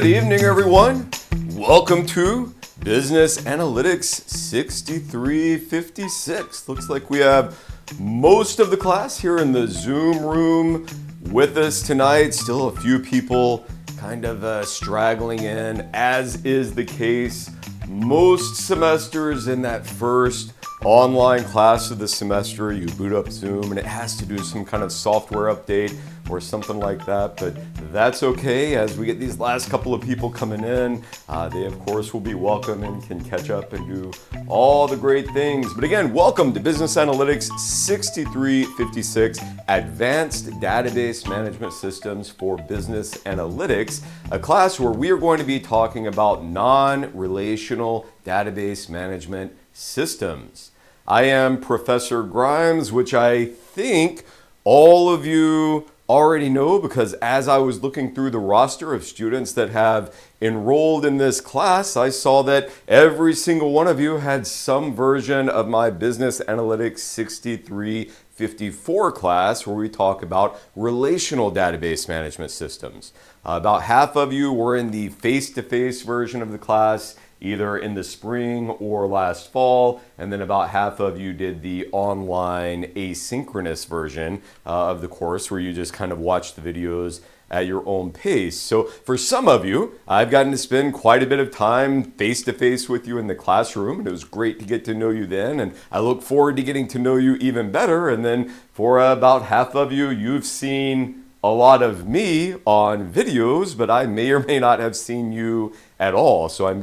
Good evening, everyone. Welcome to Business Analytics 6356. Looks like we have most of the class here in the Zoom room with us tonight. Still a few people kind of straggling in, as is the case most semesters. In that first online class of the semester, you boot up Zoom and it has to do some kind of software update or something like that, but that's okay. As we get these last couple of people coming in, they of course will be welcome and can catch up and do all the great things. But again, welcome to Business Analytics 6356, Advanced Database Management Systems for Business Analytics, a class where we are going to be talking about non-relational database management systems. I am Professor Grimes, which I think all of you already know, because as I was looking through the roster of students that have enrolled in this class, I saw that every single one of you had some version of my Business Analytics 6354 class where we talk about relational database management systems. About half of you were in the face-to-face version of the class, either in the spring or last fall, and then about half of you did the online asynchronous version of the course where you just kind of watch the videos at your own pace. So for some of you, I've gotten to spend quite a bit of time face-to-face with you in the classroom, and it was great to get to know you then, and I look forward to getting to know you even better. And then for about half of you, you've seen a lot of me on videos, but I may or may not have seen you at all. So I'm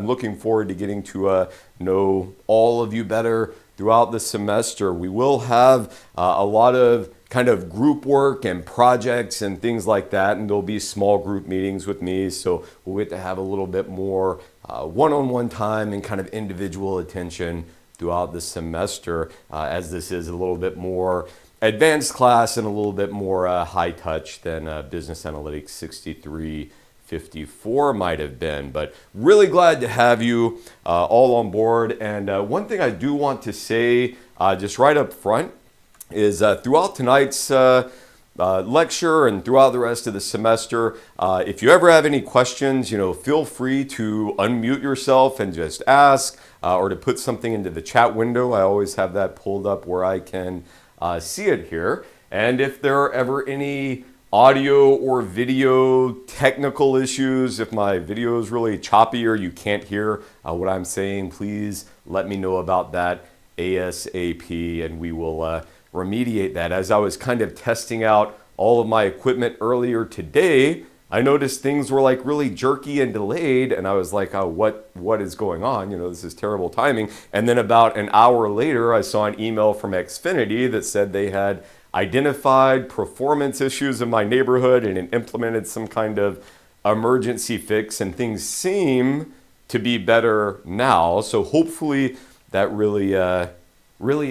looking forward to getting to know all of you better throughout the semester. We will have a lot of kind of group work and projects and things like that, and there'll be small group meetings with me. So we'll get to have a little bit more one-on-one time and kind of individual attention throughout the semester, as this is a little bit more advanced class and a little bit more high touch than Business Analytics 6354 might have been. But really glad to have you all on board. And one thing I do want to say just right up front is throughout tonight's lecture and throughout the rest of the semester, if you ever have any questions, feel free to unmute yourself and just ask, or to put something into the chat window. I always have that pulled up where I can see it here. And if there are ever any audio or video technical issues, if my video is really choppy or you can't hear what I'm saying, please let me know about that ASAP, and we will remediate that. As I was kind of testing out all of my equipment earlier today, I noticed things were like really jerky and delayed, and I was like, oh, what is going on? This is terrible timing. And then about an hour later, I saw an email from Xfinity that said they had identified performance issues in my neighborhood and it implemented some kind of emergency fix, and things seem to be better now. So hopefully that really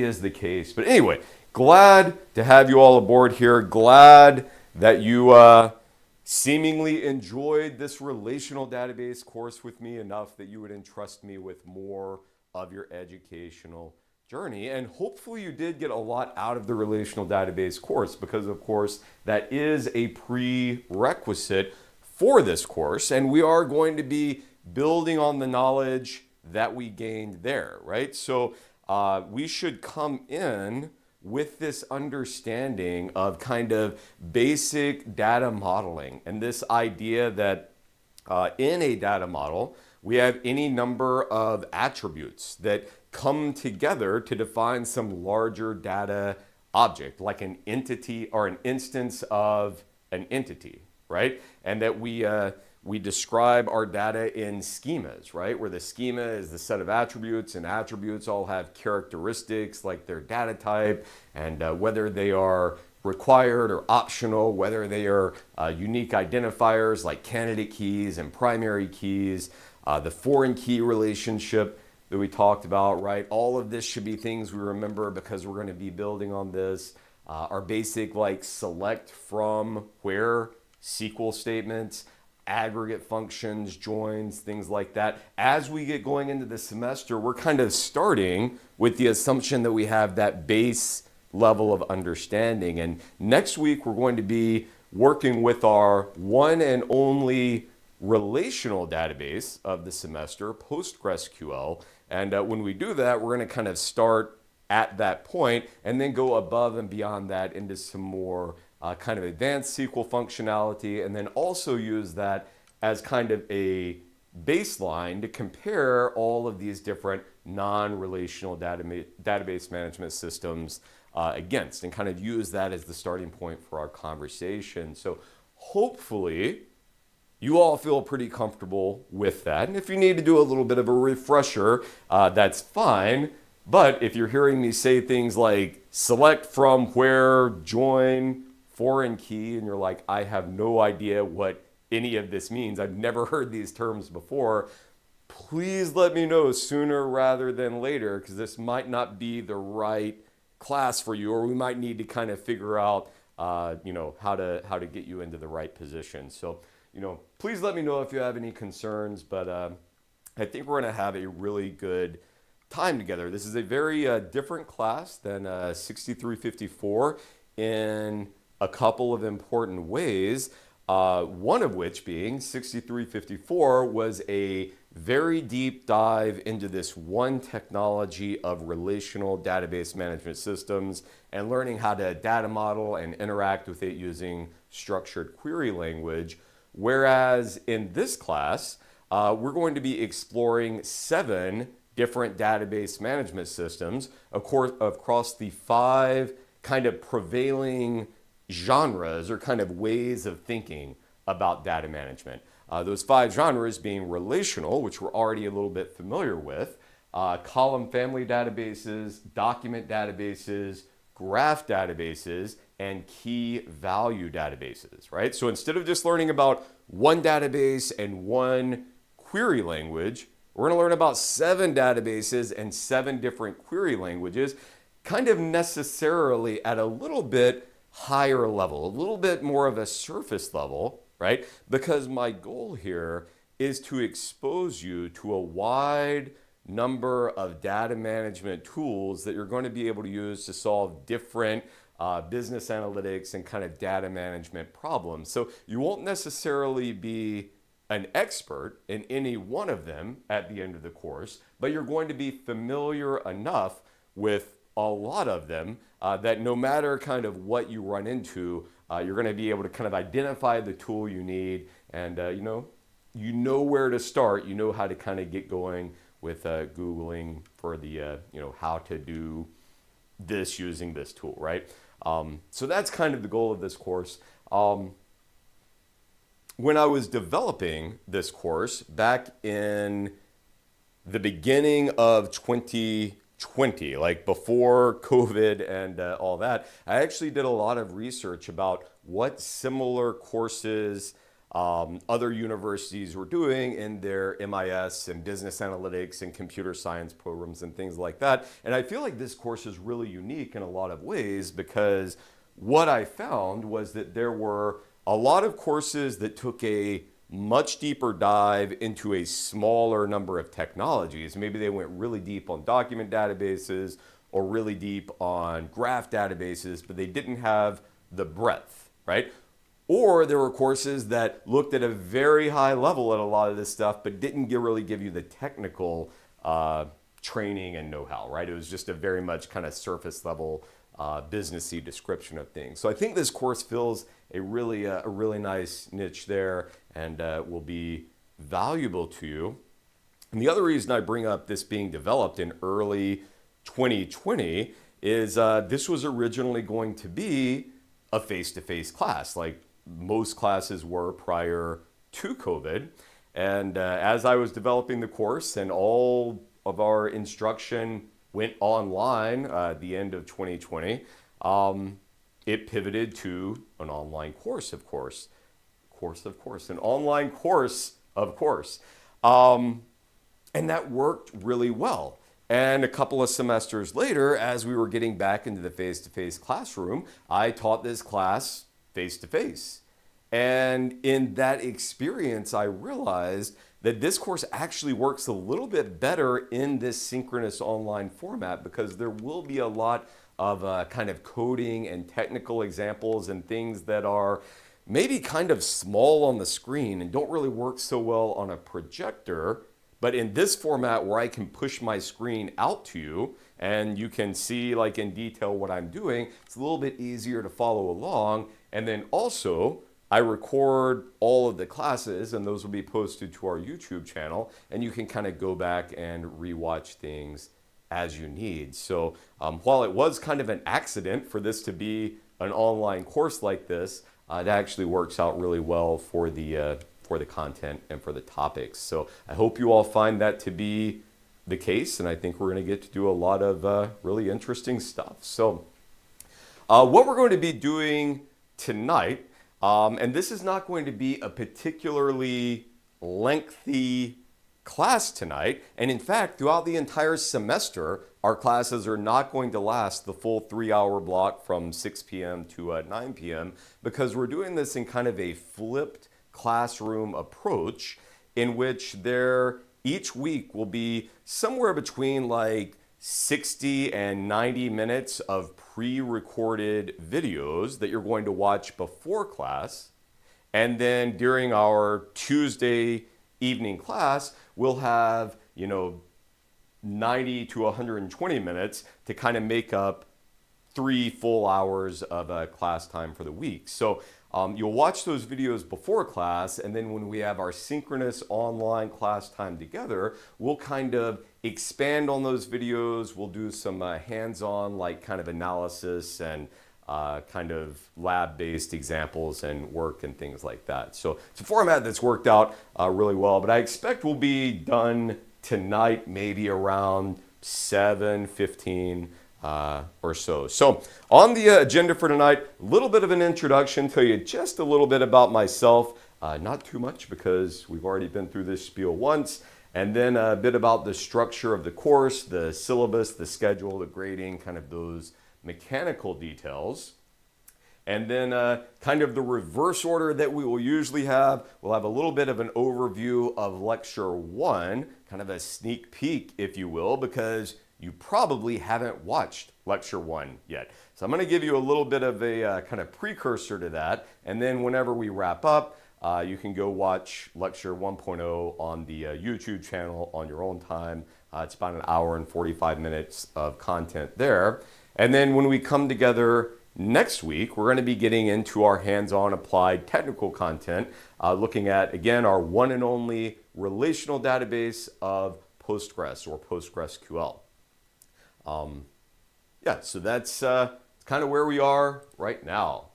is the case. But anyway, glad to have you all aboard here. Glad that you seemingly enjoyed this relational database course with me enough that you would entrust me with more of your educational journey. And hopefully you did get a lot out of the relational database course, because of course that is a prerequisite for this course, and we are going to be building on the knowledge that we gained there, right? So we should come in with this understanding of kind of basic data modeling, and this idea that in a data model, we have any number of attributes that come together to define some larger data object, like an entity or an instance of an entity, right? And that we describe our data in schemas, right? Where the schema is the set of attributes, and attributes all have characteristics like their data type, and whether they are required or optional, whether they are unique identifiers like candidate keys and primary keys, the foreign key relationship that we talked about, right? All of this should be things we remember because we're going to be building on this. Our basic like select from where SQL statements, aggregate functions, joins, things like that. As we get going into the semester, we're kind of starting with the assumption that we have that base level of understanding. And next week, we're going to be working with our one and only relational database of the semester, PostgreSQL. And when we do that, we're going to kind of start at that point and then go above and beyond that into some more kind of advanced SQL functionality, and then also use that as kind of a baseline to compare all of these different non-relational database management systems against, and kind of use that as the starting point for our conversation. So hopefully you all feel pretty comfortable with that. And if you need to do a little bit of a refresher, that's fine. But if you're hearing me say things like select from where, join, foreign key, and you're like, I have no idea what any of this means, I've never heard these terms before, please let me know sooner rather than later, because this might not be the right class for you, or we might need to kind of figure out how to get you into the right position. So please let me know if you have any concerns, but I think we're going to have a really good time together. This is a very different class than 6354 in a couple of important ways, one of which being 6354 was a very deep dive into this one technology of relational database management systems and learning how to data model and interact with it using structured query language. Whereas in this class, we're going to be exploring 7 different database management systems, of course, across the 5 kind of prevailing genres or kind of ways of thinking about data management. Those 5 genres being relational, which we're already a little bit familiar with, column family databases, document databases, graph databases, and key value databases, right? So instead of just learning about one database and one query language, we're going to learn about 7 databases and 7 different query languages, kind of necessarily at a little bit higher level, a little bit more of a surface level, right? Because my goal here is to expose you to a wide number of data management tools that you're going to be able to use to solve different business analytics and kind of data management problems. So you won't necessarily be an expert in any one of them at the end of the course, but you're going to be familiar enough with a lot of them that no matter kind of what you run into, you're going to be able to kind of identify the tool you need, and you know where to start. You know how to kind of get going with Googling for the how to do this using this tool, right? So that's kind of the goal of this course. When I was developing this course back in the beginning of 2020, like before COVID and all that, I actually did a lot of research about what similar courses other universities were doing in their MIS and business analytics and computer science programs and things like that. And I feel like this course is really unique in a lot of ways, because what I found was that there were a lot of courses that took a much deeper dive into a smaller number of technologies. Maybe they went really deep on document databases or really deep on graph databases, but they didn't have the breadth, right? Or there were courses that looked at a very high level at a lot of this stuff, but didn't really give you the technical training and know-how, right? It was just a very much kind of surface level businessy description of things. So I think this course fills a really nice niche there, and will be valuable to you. And the other reason I bring up this being developed in early 2020 is this was originally going to be a face-to-face class, like most classes were prior to COVID. And as I was developing the course and all of our instruction went online at the end of 2020, it pivoted to an online course, of course. An online course, of course. And that worked really well. And a couple of semesters later, as we were getting back into the face-to-face classroom, I taught this class face-to-face. And in that experience, I realized that this course actually works a little bit better in this synchronous online format, because there will be a lot of kind of coding and technical examples and things that are maybe kind of small on the screen and don't really work so well on a projector. But in this format where I can push my screen out to you and you can see like in detail what I'm doing, it's a little bit easier to follow along. And then also I record all of the classes and those will be posted to our YouTube channel and you can kind of go back and rewatch things as you need. So while it was kind of an accident for this to be an online course like this, it actually works out really well for the content and for the topics. So I hope you all find that to be the case, and I think we're going to get to do a lot of really interesting stuff. So what we're going to be doing tonight, and this is not going to be a particularly lengthy class tonight, and in fact throughout the entire semester our classes are not going to last the full 3-hour block from 6 p.m. to 9 p.m. because we're doing this in kind of a flipped classroom approach in which there each week will be somewhere between like 60 and 90 minutes of pre-recorded videos that you're going to watch before class, and then during our Tuesday evening class we'll have 90 to 120 minutes to kind of make up 3 full hours of class time for the week. So you'll watch those videos before class, and then when we have our synchronous online class time together, we'll kind of expand on those videos. We'll do some hands-on like kind of analysis and kind of lab-based examples and work and things like that. So it's a format that's worked out really well, but I expect we'll be done tonight maybe around 7:15 or so. So on the agenda for tonight, a little bit of an introduction, tell you just a little bit about myself, not too much because we've already been through this spiel once, and then a bit about the structure of the course, the syllabus, the schedule, the grading, kind of those mechanical details. And then kind of the reverse order that we will usually have, we'll have a little bit of an overview of Lecture 1, kind of a sneak peek, if you will, because you probably haven't watched Lecture 1 yet. So I'm going to give you a little bit of a kind of precursor to that, and then whenever we wrap up, you can go watch Lecture 1.0 on the YouTube channel on your own time. It's about an hour and 45 minutes of content there. And then when we come together next week, we're going to be getting into our hands-on applied technical content, looking at, again, our one and only relational database of Postgres or PostgreSQL. Yeah, so that's kind of where we are right now.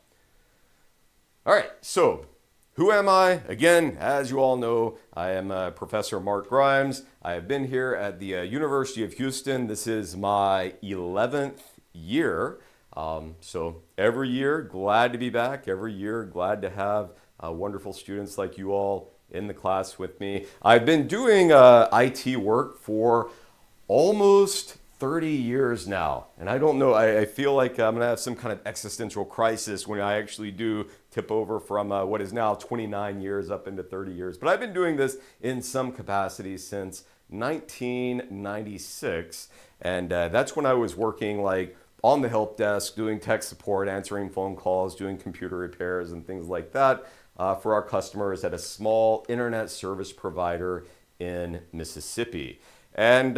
All right, so who am I? Again, as you all know, I am Professor Mark Grimes. I have been here at the University of Houston. This is my 11th year. So every year, glad to be back. Every year, glad to have wonderful students like you all in the class with me. I've been doing IT work for almost 30 years now. And I don't know, I feel like I'm gonna have some kind of existential crisis when I actually do tip over from what is now 29 years up into 30 years. But I've been doing this in some capacity since 1996. And that's when I was working like on the help desk, doing tech support, answering phone calls, doing computer repairs and things like that for our customers at a small internet service provider in Mississippi. And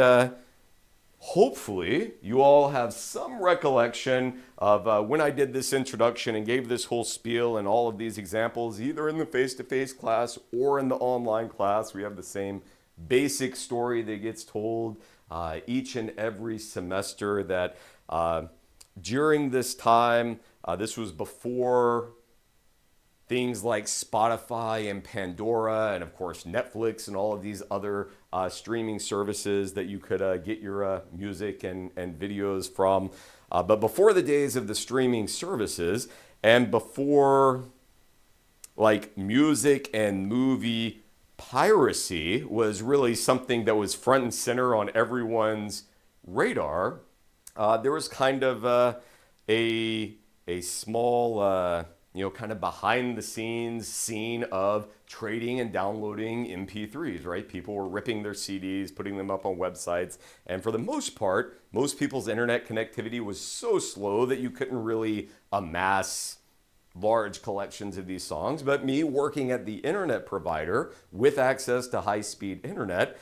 hopefully you all have some recollection of when I did this introduction and gave this whole spiel and all of these examples, either in the face-to-face class or in the online class. We have the same basic story that gets told each and every semester that during this time, this was before things like Spotify and Pandora and of course Netflix and all of these other streaming services that you could get your music and videos from. But before the days of the streaming services and before like music and movie piracy was really something that was front and center on everyone's radar, there was kind of a small kind of behind the scenes scene of trading and downloading MP3s, right? People were ripping their CDs, putting them up on websites. And for the most part, most people's internet connectivity was so slow that you couldn't really amass large collections of these songs, but me working at the internet provider with access to high-speed internet,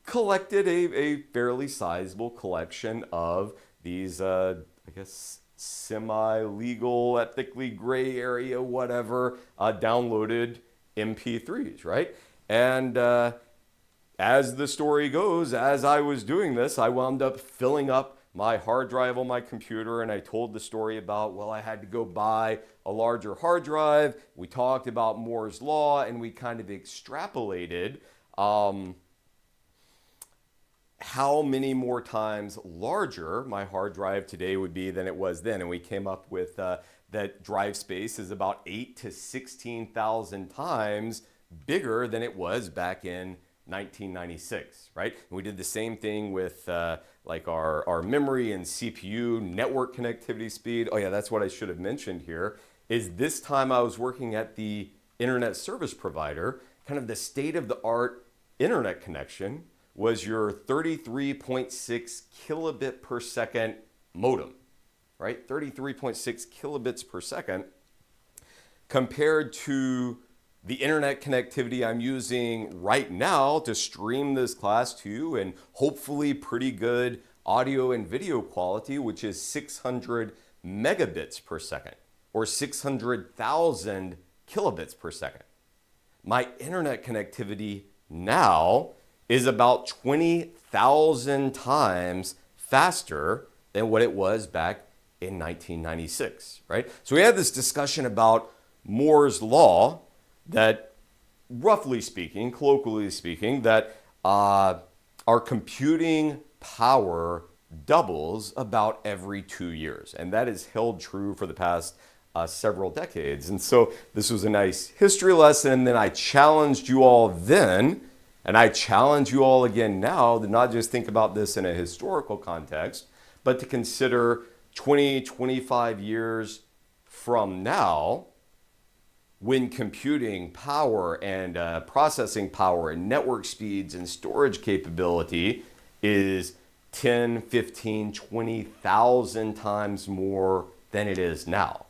collected a fairly sizable collection of these, I guess, semi-legal, ethically gray area, whatever, downloaded MP3s, right? And as the story goes, as I was doing this, I wound up filling up my hard drive on my computer, and I told the story about, well, I had to go buy a larger hard drive. We talked about Moore's Law, and we kind of extrapolated how many more times larger my hard drive today would be than it was then. And we came up with that drive space is about 8 to 16,000 times bigger than it was back in 1996, right? And we did the same thing with like our memory and CPU network connectivity speed. Oh yeah, that's what I should have mentioned here, is this time I was working at the internet service provider, kind of the state-of-the-art internet connection was your 33.6 kilobit per second modem, right? 33.6 kilobits per second compared to the internet connectivity I'm using right now to stream this class to you, and hopefully pretty good audio and video quality, which is 600 megabits per second or 600,000 kilobits per second. My internet connectivity now is about 20,000 times faster than what it was back in 1996, right? So we had this discussion about Moore's Law that, roughly speaking, colloquially speaking, that our computing power doubles about every 2 years. And that is held true for the past several decades. And so this was a nice history lesson. And then I challenged you all then, and I challenge you all again now to not just think about this in a historical context, but to consider 20, 25 years from now, when computing power and processing power and network speeds and storage capability is 10, 15, 20,000 times more than it is now,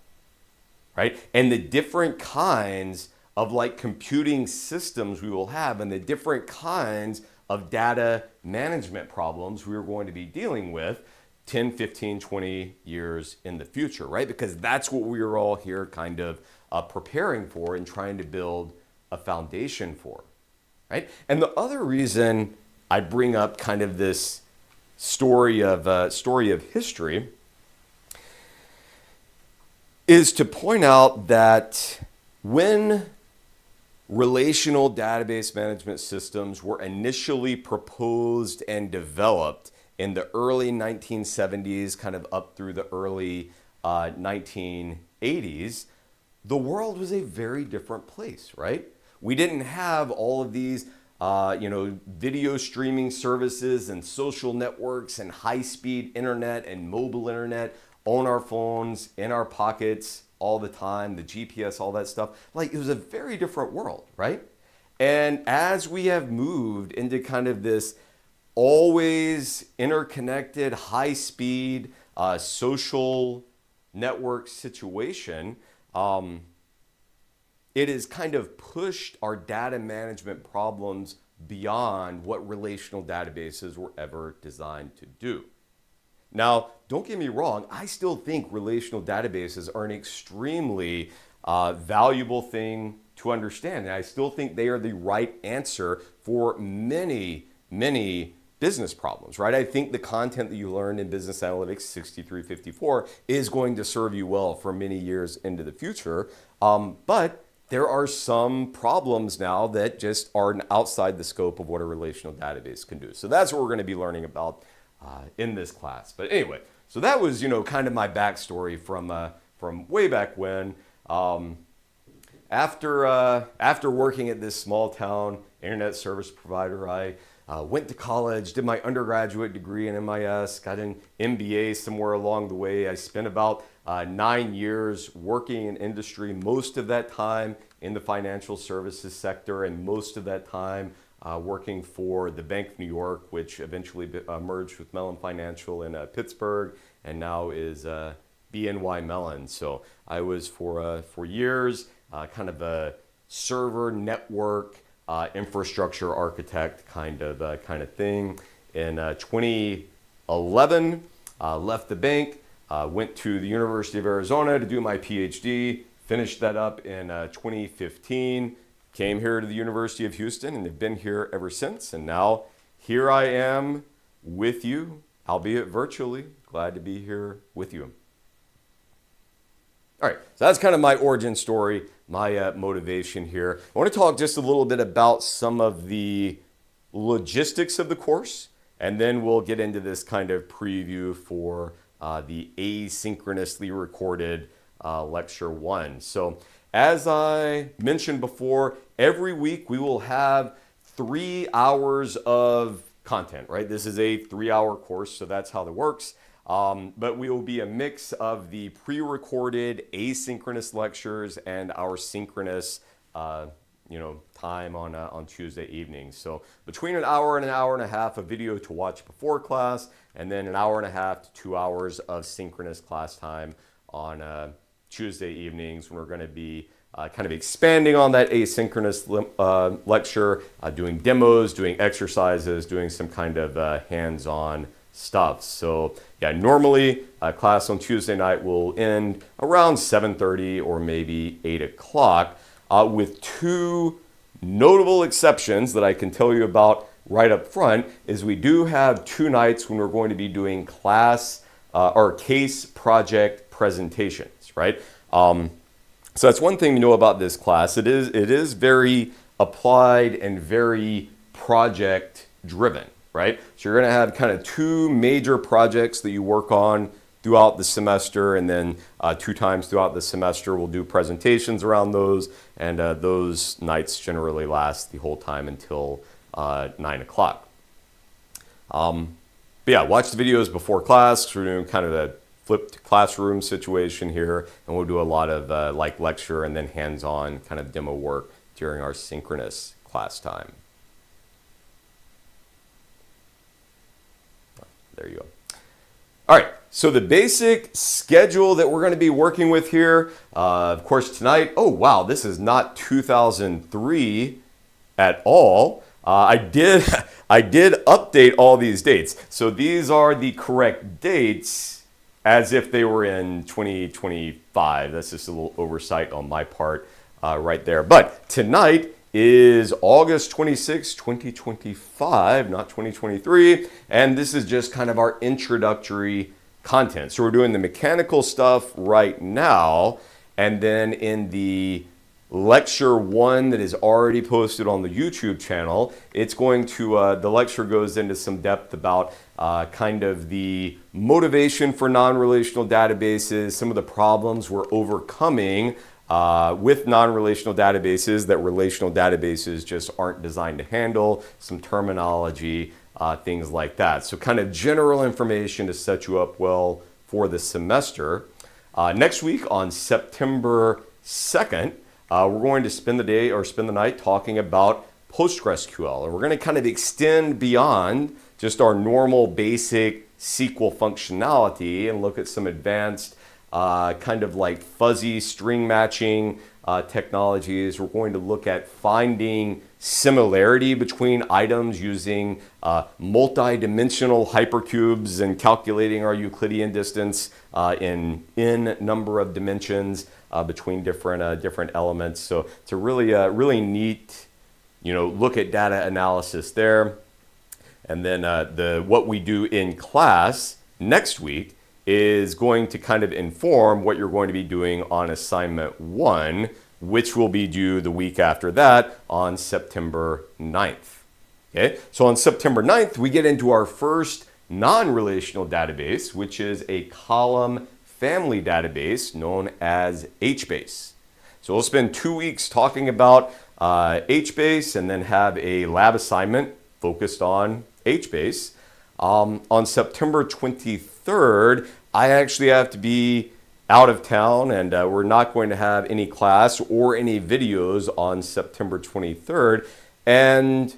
right? And the different kinds of like computing systems we will have and the different kinds of data management problems we are going to be dealing with 10, 15, 20 years in the future, right? Because that's what we are all here kind of preparing for and trying to build a foundation for, right? And the other reason I bring up kind of this story of history is to point out that when relational database management systems were initially proposed and developed in the early 1970s, kind of up through the early 1980s, the world was a very different place, right? We didn't have all of these video streaming services and social networks and high-speed internet and mobile internet on our phones, in our pockets all the time, the GPS, all that stuff. Like, it was a very different world, right? And as we have moved into kind of this always interconnected, high-speed social network situation, it has kind of pushed our data management problems beyond what relational databases were ever designed to do. Now, don't get me wrong, I still think relational databases are an extremely valuable thing to understand. And I still think they are the right answer for many, many business problems, right? I think the content that you learned in Business Analytics 6354 is going to serve you well for many years into the future. But there are some problems now that just are outside the scope of what a relational database can do. So that's what we're going to be learning about in this class. But anyway, so that was, kind of my backstory from way back when. After working at this small town internet service provider, I went to college, did my undergraduate degree in MIS, got an MBA somewhere along the way. I spent about 9 years working in industry, most of that time in the financial services sector, and most of that time working for the Bank of New York, which eventually merged with Mellon Financial in Pittsburgh, and now is BNY Mellon. So I was for years kind of a server network infrastructure architect kind of thing. In 2011, left the bank, went to the University of Arizona to do my PhD, finished that up in 2015, came here to the University of Houston, and have been here ever since. And now here I am with you, albeit virtually. Glad to be here with you. All right, so that's kind of my origin story, my motivation here. I want to talk just a little bit about some of the logistics of the course, and then we'll get into this kind of preview for the asynchronously recorded lecture 1. So as I mentioned before, every week we will have 3 hours of content, right? This is a 3-hour course, so that's how it works. But we will be a mix of the pre-recorded asynchronous lectures and our synchronous time on Tuesday evenings. So between an hour and a half of video to watch before class, and then an hour and a half to 2 hours of synchronous class time on Tuesday evenings, when we're going to be kind of expanding on that asynchronous lecture, doing demos, doing exercises, doing some kind of hands-on stuff. So yeah, normally class on Tuesday night will end around 7:30 or maybe 8 o'clock, with 2 notable exceptions that I can tell you about right up front. Is we do have 2 nights when we're going to be doing class or case project presentations, right? So that's one thing to know about this class. It is very applied and very project driven, right? So you're going to have kind of 2 major projects that you work on throughout the semester, and then 2 times throughout the semester we'll do presentations around those, and those nights generally last the whole time until 9 o'clock. But yeah, watch the videos before class. We're doing kind of a flipped classroom situation here, and we'll do a lot of like lecture and then hands-on kind of demo work during our synchronous class time. There you go. All right, so the basic schedule that we're going to be working with here, of course tonight, oh wow, this is not 2003 at all. I did update all these dates. So these are the correct dates as if they were in 2025. That's just a little oversight on my part right there. But tonight is August 26, 2025, not 2023. And this is just kind of our introductory content. So we're doing the mechanical stuff right now. And then in the lecture 1 that is already posted on the YouTube channel, it's going to, the lecture goes into some depth about kind of the motivation for non-relational databases, some of the problems we're overcoming with non-relational databases that relational databases just aren't designed to handle, some terminology, things like that. So kind of general information to set you up well for the semester. Next week on September 2nd, we're going to spend the day or spend the night talking about PostgreSQL. And we're going to kind of extend beyond just our normal basic SQL functionality and look at some advanced kind of like fuzzy string matching technologies. We're going to look at finding similarity between items using multi-dimensional hypercubes and calculating our Euclidean distance in number of dimensions between different elements. So it's a really neat, look at data analysis there. And then what we do in class next week is going to kind of inform what you're going to be doing on assignment 1, which will be due the week after that on September 9th. Okay, so on September 9th, we get into our first non-relational database, which is a column family database known as HBase. So we'll spend 2 weeks talking about HBase and then have a lab assignment focused on HBase. On September 23rd, I actually have to be out of town, and we're not going to have any class or any videos on September 23rd. And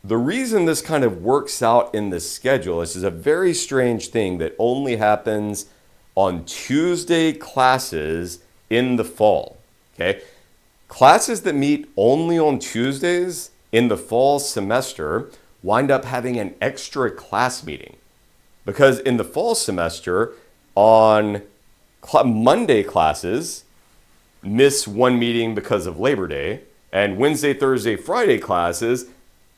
the reason this kind of works out in the schedule, this is a very strange thing that only happens on Tuesday classes in the fall. Okay, classes that meet only on Tuesdays in the fall semester wind up having an extra class meeting, because in the fall semester on Monday classes miss one meeting because of Labor Day, and Wednesday, Thursday, Friday classes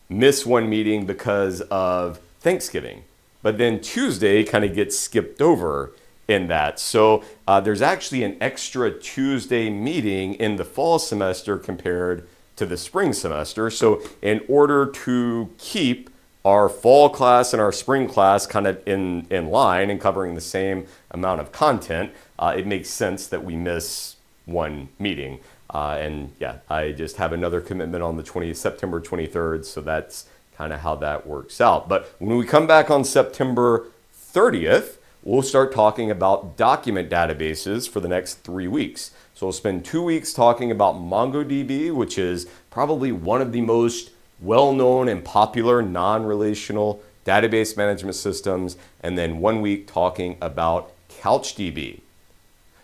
miss one meeting because of Thanksgiving. But then Tuesday kind of gets skipped over in that. So there's actually an extra Tuesday meeting in the fall semester compared to the spring semester. So in order to keep our fall class and our spring class kind of in line and covering the same amount of content, it makes sense that we miss one meeting. And yeah, I just have another commitment on the September 23rd, so that's kind of how that works out. But when we come back on September 30th, we'll start talking about document databases for the next 3 weeks. So we'll spend 2 weeks talking about MongoDB, which is probably one of the most well-known and popular non-relational database management systems, and then 1 week talking about CouchDB.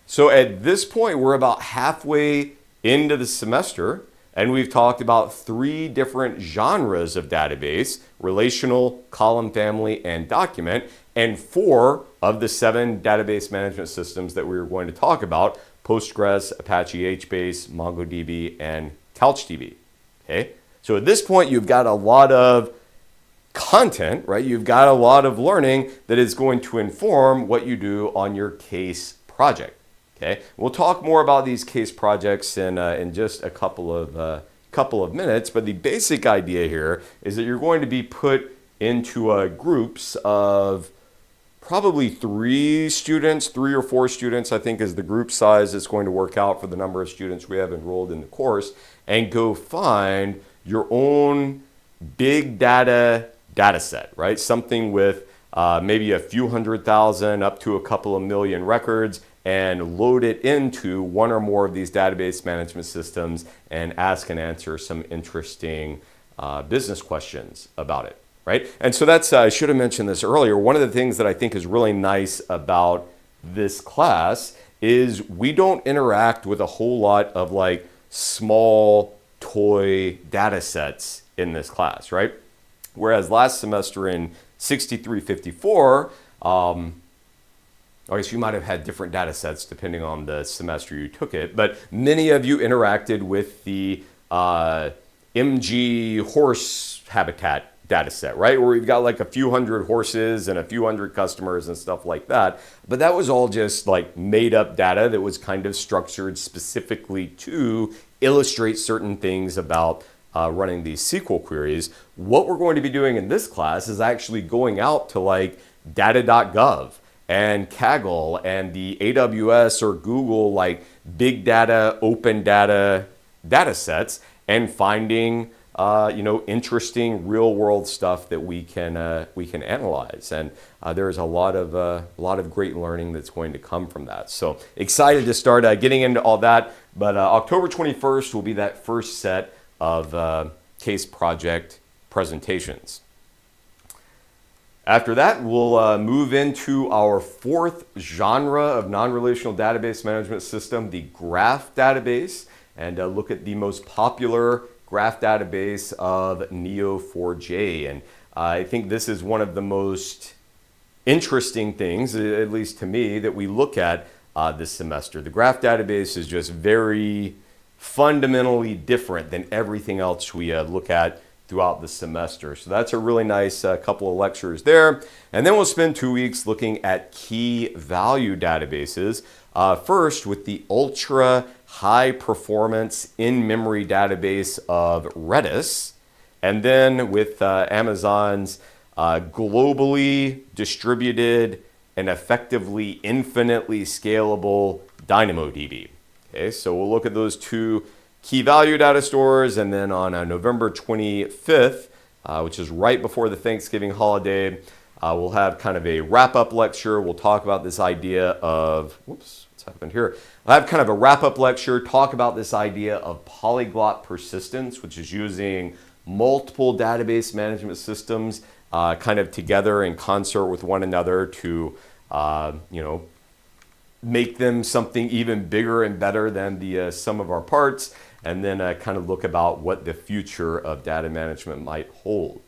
So at this point, we're about halfway into the semester, and we've talked about 3 different genres of database: relational, column family, and document, and 4 of the 7 database management systems that we were going to talk about: Postgres, Apache HBase, MongoDB, and CouchDB. Okay? So at this point, you've got a lot of content, right? You've got a lot of learning that is going to inform what you do on your case project. Okay, we'll talk more about these case projects in just a couple of minutes. But the basic idea here is that you're going to be put into groups of probably 3 or 4 students, I think, is the group size that's going to work out for the number of students we have enrolled in the course, and go find your own big data set, right? Something with maybe a few 100,000 up to a couple of million records, and load it into one or more of these database management systems and ask and answer some interesting business questions about it, right? And so that's, I should have mentioned this earlier, one of the things that I think is really nice about this class is we don't interact with a whole lot of like small toy data sets in this class, right? Whereas last semester in 6354, I guess you might have had different data sets depending on the semester you took it, but many of you interacted with the MG horse habitat data set, right? Where we've got like a few hundred horses and a few hundred customers and stuff like that. But that was all just like made up data that was kind of structured specifically to illustrate certain things about running these SQL queries. What we're going to be doing in this class is actually going out to like data.gov and Kaggle and the AWS or Google like big data, open data sets, and finding interesting real world stuff that we can analyze. And there's a lot of great learning that's going to come from that. So excited to start getting into all that. But October 21st will be that first set of case project presentations. After that, we'll move into our 4th genre of non-relational database management system, the graph database, and look at the most popular graph database of Neo4j. And I think this is one of the most interesting things, at least to me, that we look at this semester. The graph database is just very fundamentally different than everything else we look at throughout the semester. So that's a really nice couple of lectures there. And then we'll spend 2 weeks looking at key value databases. First with the ultra high performance in-memory database of Redis. And then with Amazon's globally distributed and effectively infinitely scalable DynamoDB. Okay, so we'll look at those 2 key value data stores, and then on November 25th, which is right before the Thanksgiving holiday, we'll have kind of a wrap-up lecture. We'll talk about this idea of, whoops, what's happened here? I'll have kind of a wrap-up lecture, talk about this idea of polyglot persistence, which is using multiple database management systems kind of together in concert with one another to, make them something even bigger and better than the sum of our parts, and then kind of look about what the future of data management might hold.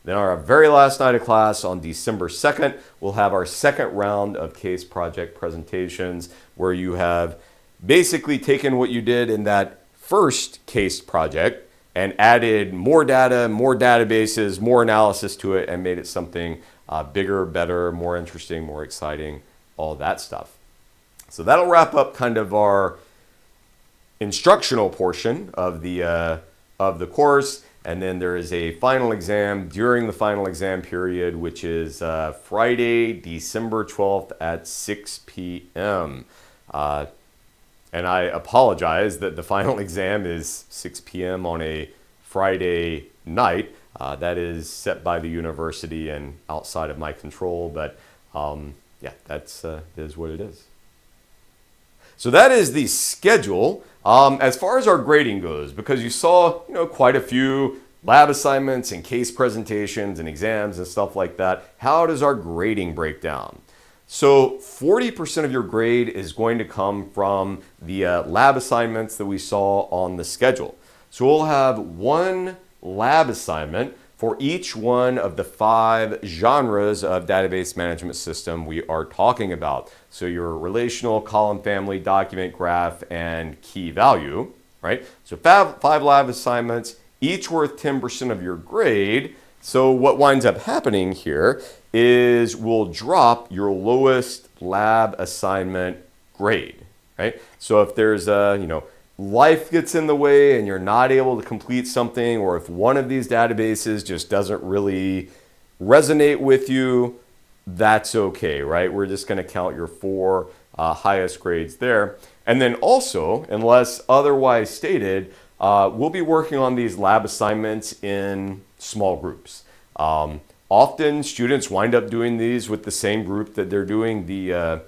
Then our very last night of class on December 2nd, we'll have our second round of case project presentations where you have basically taken what you did in that first case project and added more data, more databases, more analysis to it, and made it something bigger, better, more interesting, more exciting, all that stuff. So that'll wrap up kind of our instructional portion of the course. And then there is a final exam during the final exam period, which is Friday, December 12th at 6 p.m. And I apologize that the final exam is 6 p.m. on a Friday night. That is set by the university and outside of my control, but yeah, that is what it is. So that is the schedule. As far as our grading goes, because you saw, quite a few lab assignments and case presentations and exams and stuff like that, how does our grading break down? So 40% of your grade is going to come from the lab assignments that we saw on the schedule. So we'll have one lab assignment for each one of the 5 genres of database management system we are talking about. So your relational, column family, document, graph, and key value, right? So 5 lab assignments, each worth 10% of your grade. So what winds up happening here is we'll drop your lowest lab assignment grade, right? So if there's life gets in the way and you're not able to complete something, or if one of these databases just doesn't really resonate with you, that's okay, right? We're just going to count your 4 highest grades there. And then also, unless otherwise stated, we'll be working on these lab assignments in small groups. Often students wind up doing these with the same group that they're doing the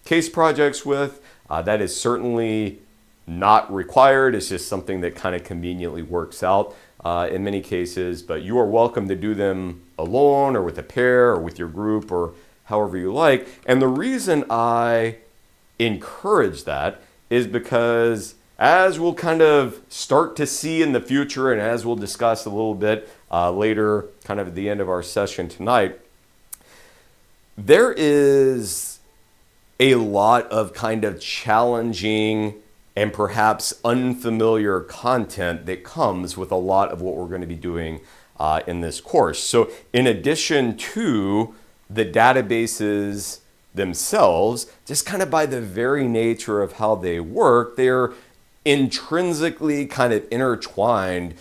case projects with. That is certainly not required. It's just something that kind of conveniently works out in many cases, but you are welcome to do them alone or with a pair or with your group or however you like. And the reason I encourage that is because, as we'll kind of start to see in the future, and as we'll discuss a little bit later, kind of at the end of our session tonight, there is a lot of kind of challenging and perhaps unfamiliar content that comes with a lot of what we're going to be doing in this course. So in addition to the databases themselves, just kind of by the very nature of how they work, they're intrinsically kind of intertwined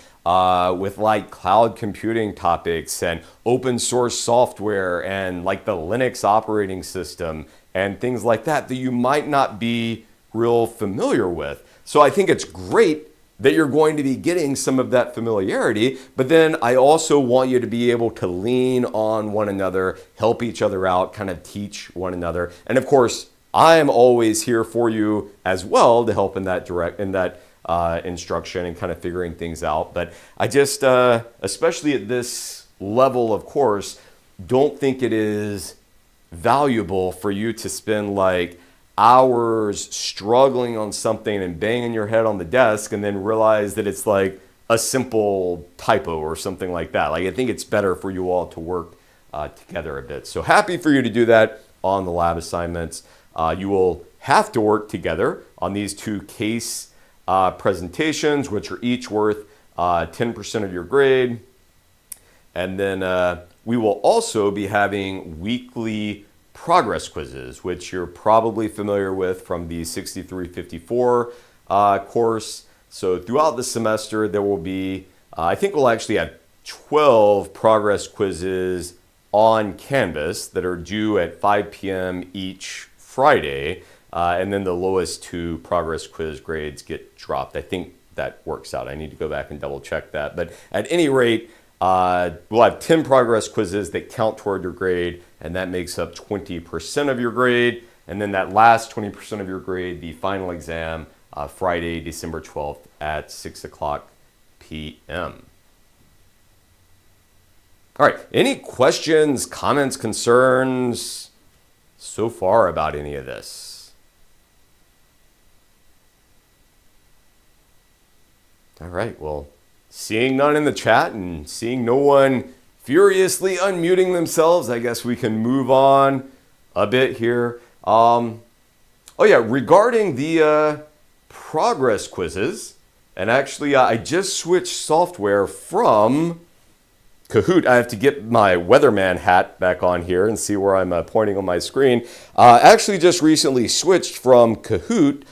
with like cloud computing topics and open source software and like the Linux operating system and things like that you might not be real familiar with. So I think it's great that you're going to be getting some of that familiarity, but then I also want you to be able to lean on one another, help each other out, kind of teach one another. And of course, I am always here for you as well to help in that instruction and kind of figuring things out. But I just, especially at this level of course, don't think it is valuable for you to spend like hours struggling on something and banging your head on the desk and then realize that it's like a simple typo or something like that. Like, I think it's better for you all to work together a bit. So happy for you to do that on the lab assignments. You will have to work together on these 2 case presentations, which are each worth 10% of your grade. And then we will also be having weekly progress quizzes, which you're probably familiar with from the 6354 course. So throughout the semester, there will be, I think we'll actually have 12 progress quizzes on Canvas that are due at 5 p.m. each Friday. And then the lowest 2 progress quiz grades get dropped. I think that works out. I need to go back and double check that. But at any rate, we'll have 10 progress quizzes that count toward your grade, and that makes up 20% of your grade. And then that last 20% of your grade, the final exam, Friday, December 12th at 6 o'clock p.m. All right, any questions, comments, concerns so far about any of this? All right, well, seeing none in the chat and seeing no one furiously unmuting themselves, I guess we can move on a bit here. Oh yeah, regarding the progress quizzes, and actually I just switched software from Kahoot. I have to get my weatherman hat back on here and see where I'm pointing on my screen. Actually just recently switched from Kahoot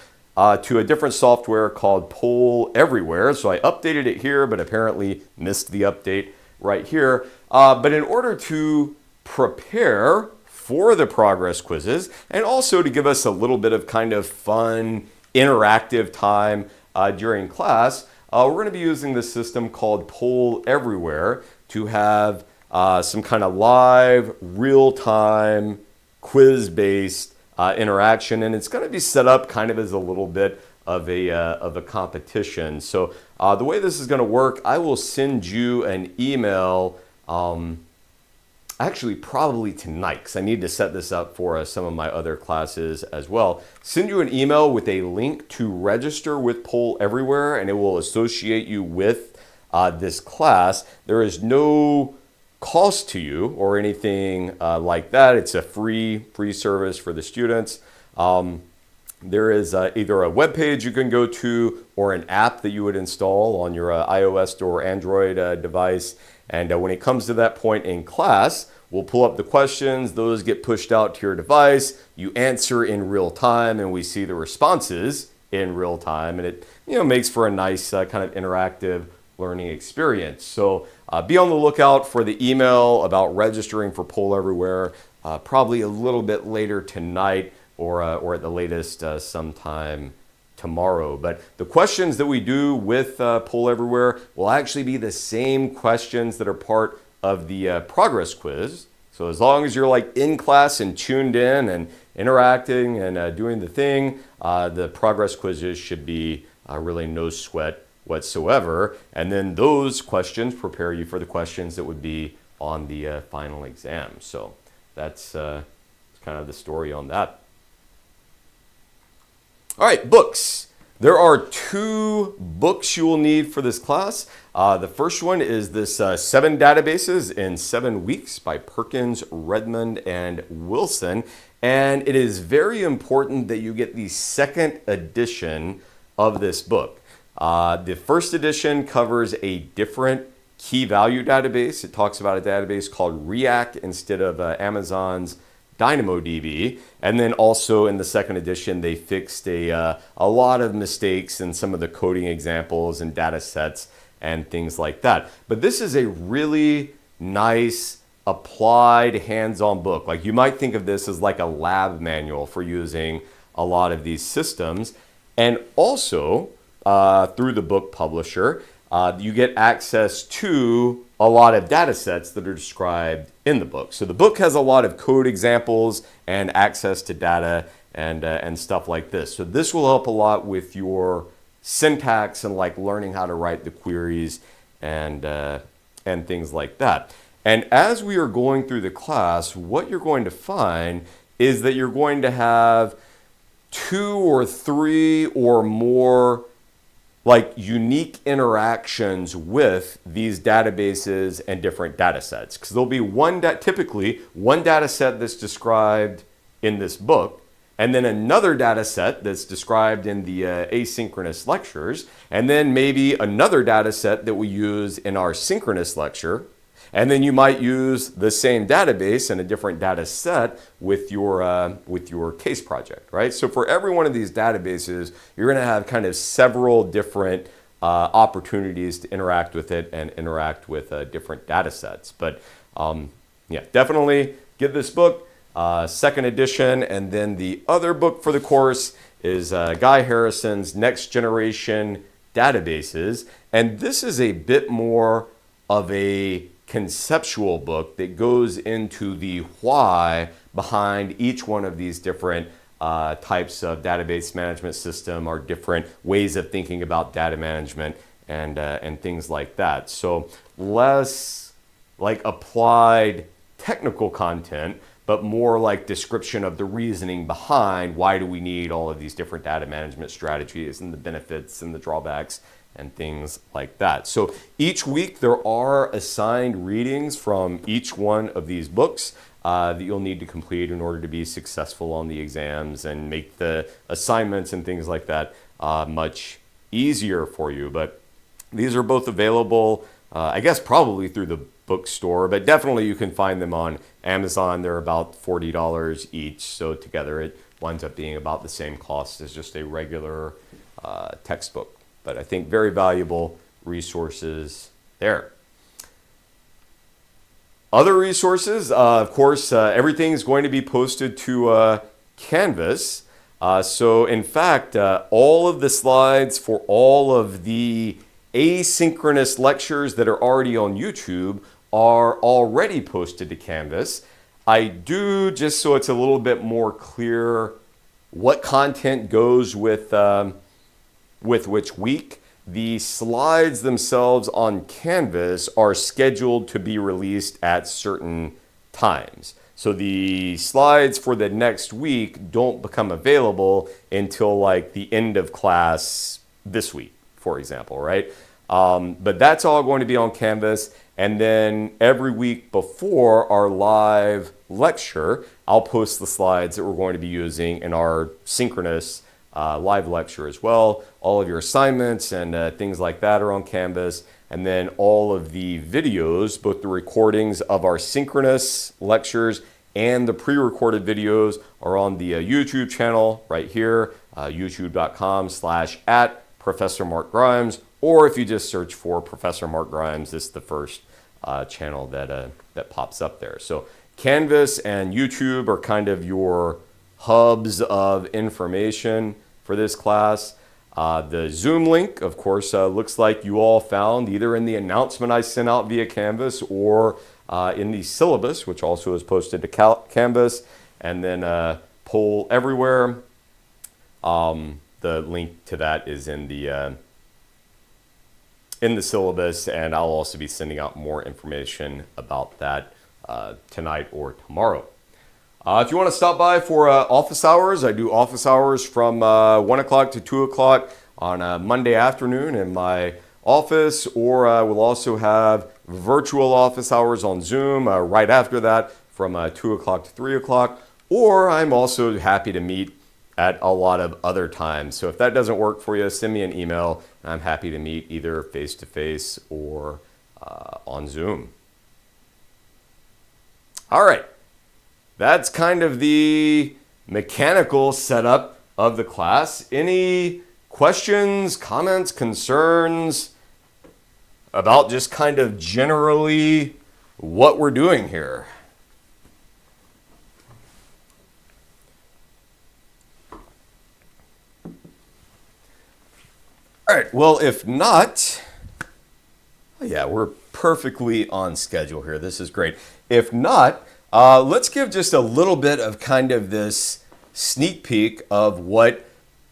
to a different software called Poll Everywhere. So I updated it here, but apparently missed the update right here. But in order to prepare for the progress quizzes and also to give us a little bit of kind of fun, interactive time during class, we're going to be using this system called Poll Everywhere to have some kind of live, real-time, quiz-based interaction, and it's going to be set up kind of as a little bit of a competition. So the way this is going to work, I will send you an email. Actually, probably tonight, because I need to set this up for some of my other classes as well. Send you an email with a link to register with Poll Everywhere, and it will associate you with this class. There is no cost to you or anything like that. It's a free service for the students. There is either a web page you can go to or an app that you would install on your iOS or Android device. And when it comes to that point in class, we'll pull up the questions. Those get pushed out to your device. You answer in real time, and we see the responses in real time. And it makes for a nice kind of interactive learning experience. So be on the lookout for the email about registering for Poll Everywhere, probably a little bit later tonight or at the latest sometime tomorrow. But the questions that we do with Poll Everywhere will actually be the same questions that are part of the progress quiz. So as long as you're like in class and tuned in and interacting and doing the thing, the progress quizzes should be really no sweat whatsoever. And then those questions prepare you for the questions that would be on the final exam. So that's kind of the story on that. All right, books. There are 2 books you will need for this class. The first one is this 7 Databases in 7 Weeks by Perkins, Redmond, and Wilson. And it is very important that you get the second edition of this book. The first edition covers a different key value database. It talks about a database called React instead of Amazon's DynamoDB. And then also in the second edition, they fixed a lot of mistakes in some of the coding examples and data sets and things like that. But this is a really nice applied hands-on book. Like you might think of this as like a lab manual for using a lot of these systems. And also through the book publisher, you get access to a lot of data sets that are described in the book. So the book has a lot of code examples and access to data and stuff like this. So this will help a lot with your syntax and like learning how to write the queries and things like that. And as we are going through the class, what you're going to find is that you're going to have 2 or 3 or more like unique interactions with these databases and different data sets. Because there'll be typically one data set that's described in this book, and then another data set that's described in the asynchronous lectures, and then maybe another data set that we use in our synchronous lecture. And then you might use the same database and a different data set with your case project, right? So for every one of these databases, you're going to have kind of several different opportunities to interact with it and interact with different data sets. But yeah, definitely get this book, second edition. And then the other book for the course is Guy Harrison's Next Generation Databases. And this is a bit more of a conceptual book that goes into the why behind each one of these different types of database management system or different ways of thinking about data management and things like that. So less like applied technical content, but more like description of the reasoning behind why do we need all of these different data management strategies and the benefits and the drawbacks and things like that. So each week there are assigned readings from each one of these books that you'll need to complete in order to be successful on the exams and make the assignments and things like that much easier for you. But these are both available, I guess probably through the bookstore, but definitely you can find them on Amazon. They're about $40 each, so together it winds up being about the same cost as just a regular textbook. But I think very valuable resources there. Other resources, of course, everything is going to be posted to Canvas. So in fact, all of the slides for all of the asynchronous lectures that are already on YouTube are already posted to Canvas. I do, just so it's a little bit more clear what content goes with which week. The slides themselves on Canvas are scheduled to be released at certain times. So the slides for the next week don't become available until like the end of class this week, for example, right? But that's all going to be on Canvas. And then every week before our live lecture, I'll post the slides that we're going to be using in our synchronous live lecture as well. All of your assignments and things like that are on Canvas. And then all of the videos, both the recordings of our synchronous lectures and the pre-recorded videos are on the YouTube channel right here, youtube.com/@ProfessorMarkGrimes. Or if you just search for Professor Mark Grimes, this is the first channel that pops up there. So Canvas and YouTube are kind of your hubs of information for this class. The Zoom link, of course, looks like you all found either in the announcement I sent out via Canvas or in the syllabus, which also is posted to Canvas, and then Poll Everywhere. The link to that is in the syllabus, and I'll also be sending out more information about that tonight or tomorrow. If you want to stop by for office hours, I do office hours from 1 o'clock to 2 o'clock on a Monday afternoon in my office, or we'll also have virtual office hours on Zoom right after that from 2 o'clock to 3 o'clock, or I'm also happy to meet at a lot of other times. So if that doesn't work for you, send me an email. I'm happy to meet either face-to-face or on Zoom. All right. That's kind of the mechanical setup of the class. Any questions, comments, concerns about just kind of generally what we're doing here? All right, well, if not, yeah, we're perfectly on schedule here. This is great. If not, let's give just a little bit of kind of this sneak peek of what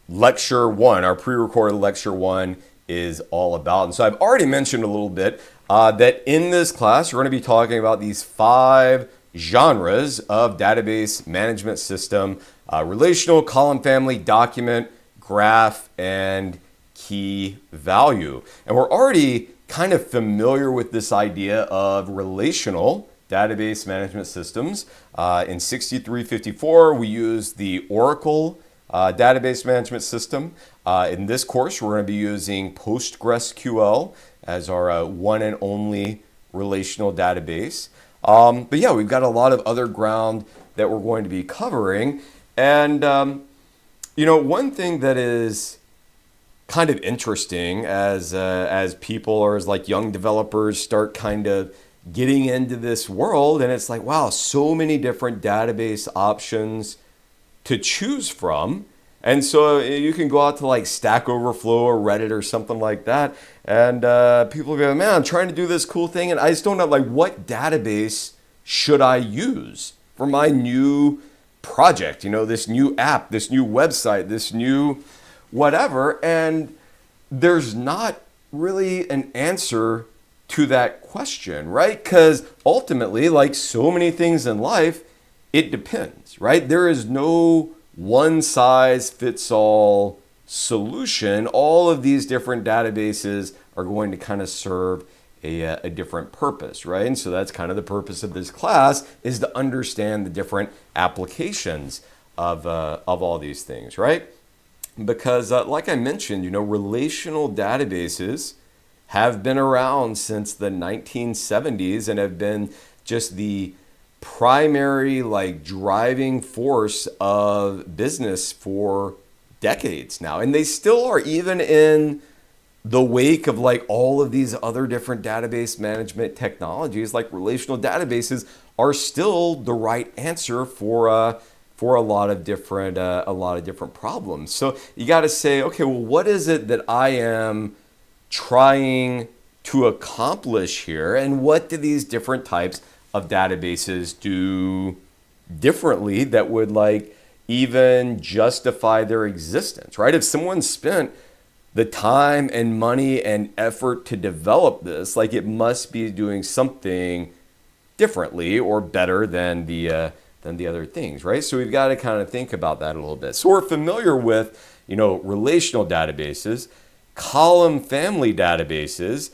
Lecture 1, our pre-recorded Lecture 1, is all about. And so I've already mentioned a little bit that in this class, we're going to be talking about these 5 genres of database management system: relational, column family, document, graph, and key value. And we're already kind of familiar with this idea of relational database management systems. In 6354, we use the Oracle database management system. In this course, we're going to be using PostgreSQL as our one and only relational database. But yeah, we've got a lot of other ground that we're going to be covering. And, you know, one thing that is kind of interesting as people or as like young developers start kind of getting into this world, and it's like, wow, so many different database options to choose from. And so you can go out to like Stack Overflow or Reddit or something like that, and people go, man, I'm trying to do this cool thing, and I just don't know, like, what database should I use for my new project, you know, this new app, this new website, this new whatever. And there's not really an answer to that question, right? Because ultimately, like so many things in life, it depends, right? There is no one size fits all solution, all of these different databases are going to kind of serve a different purpose, right? And so that's kind of the purpose of this class, is to understand the different applications of all these things, right? Because like I mentioned, relational databases have been around since the 1970s and have been just the primary driving force of business for decades now. And they still are, even in the wake of all of these other different database management technologies. Relational databases are still the right answer for a lot of different problems. So you got to say, okay, well, what is it that I am trying to accomplish here, and what do these different types of databases do differently that would even justify their existence, right? If someone spent the time and money and effort to develop this, it must be doing something differently or better than the other things, right? So we've got to kind of think about that a little bit. So we're familiar with, relational databases, column family databases.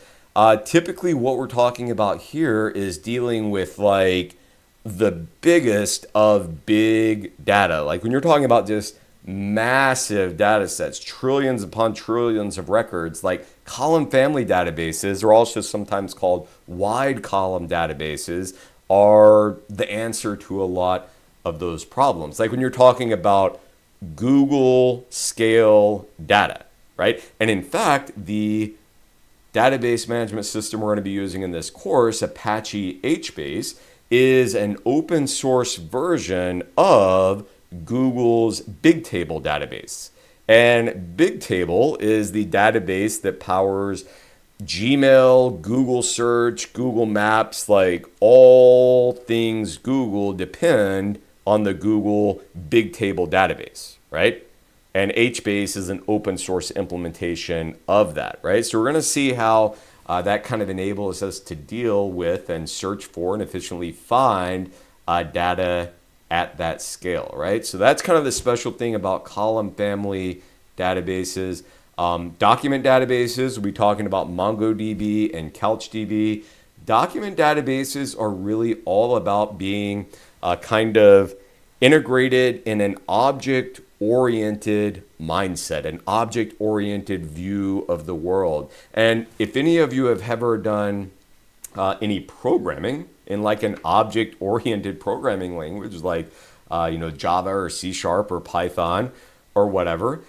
Typically what we're talking about here is dealing with the biggest of big data. When you're talking about just massive data sets, trillions upon trillions of records, column family databases, or also sometimes called wide column databases, are the answer to a lot of those problems. When you're talking about Google scale data, right? And in fact, the database management system we're going to be using in this course, Apache HBase, is an open source version of Google's Bigtable database. And Bigtable is the database that powers Gmail, Google Search, Google Maps, all things Google depend on the Google Bigtable database, right? And HBase is an open source implementation of that, right? So we're going to see how that kind of enables us to deal with and search for and efficiently find data at that scale, right? So that's kind of the special thing about column family databases. Document databases, we'll be talking about MongoDB and CouchDB. Document databases are really all about being kind of integrated in an object-oriented mindset, an object-oriented view of the world. And if any of you have ever done any programming in an object-oriented programming language Java or C# or Python or whatever,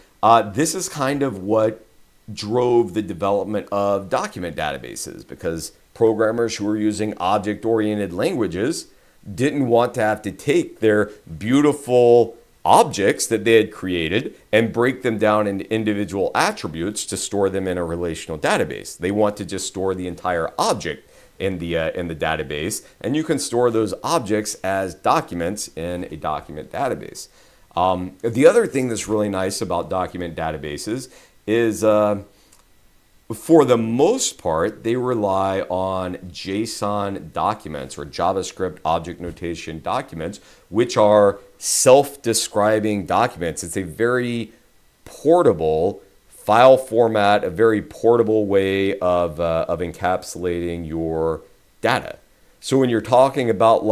this is kind of what drove the development of document databases, because programmers who were using object-oriented languages didn't want to have to take their beautiful objects that they had created and break them down into individual attributes to store them in a relational database. They want to just store the entire object in the database, and you can store those objects as documents in a document database. The other thing that's really nice about document databases is, for the most part, they rely on JSON documents or JavaScript object notation documents, which are self-describing documents. It's a very portable file format, a very portable way of encapsulating your data. So when you're talking about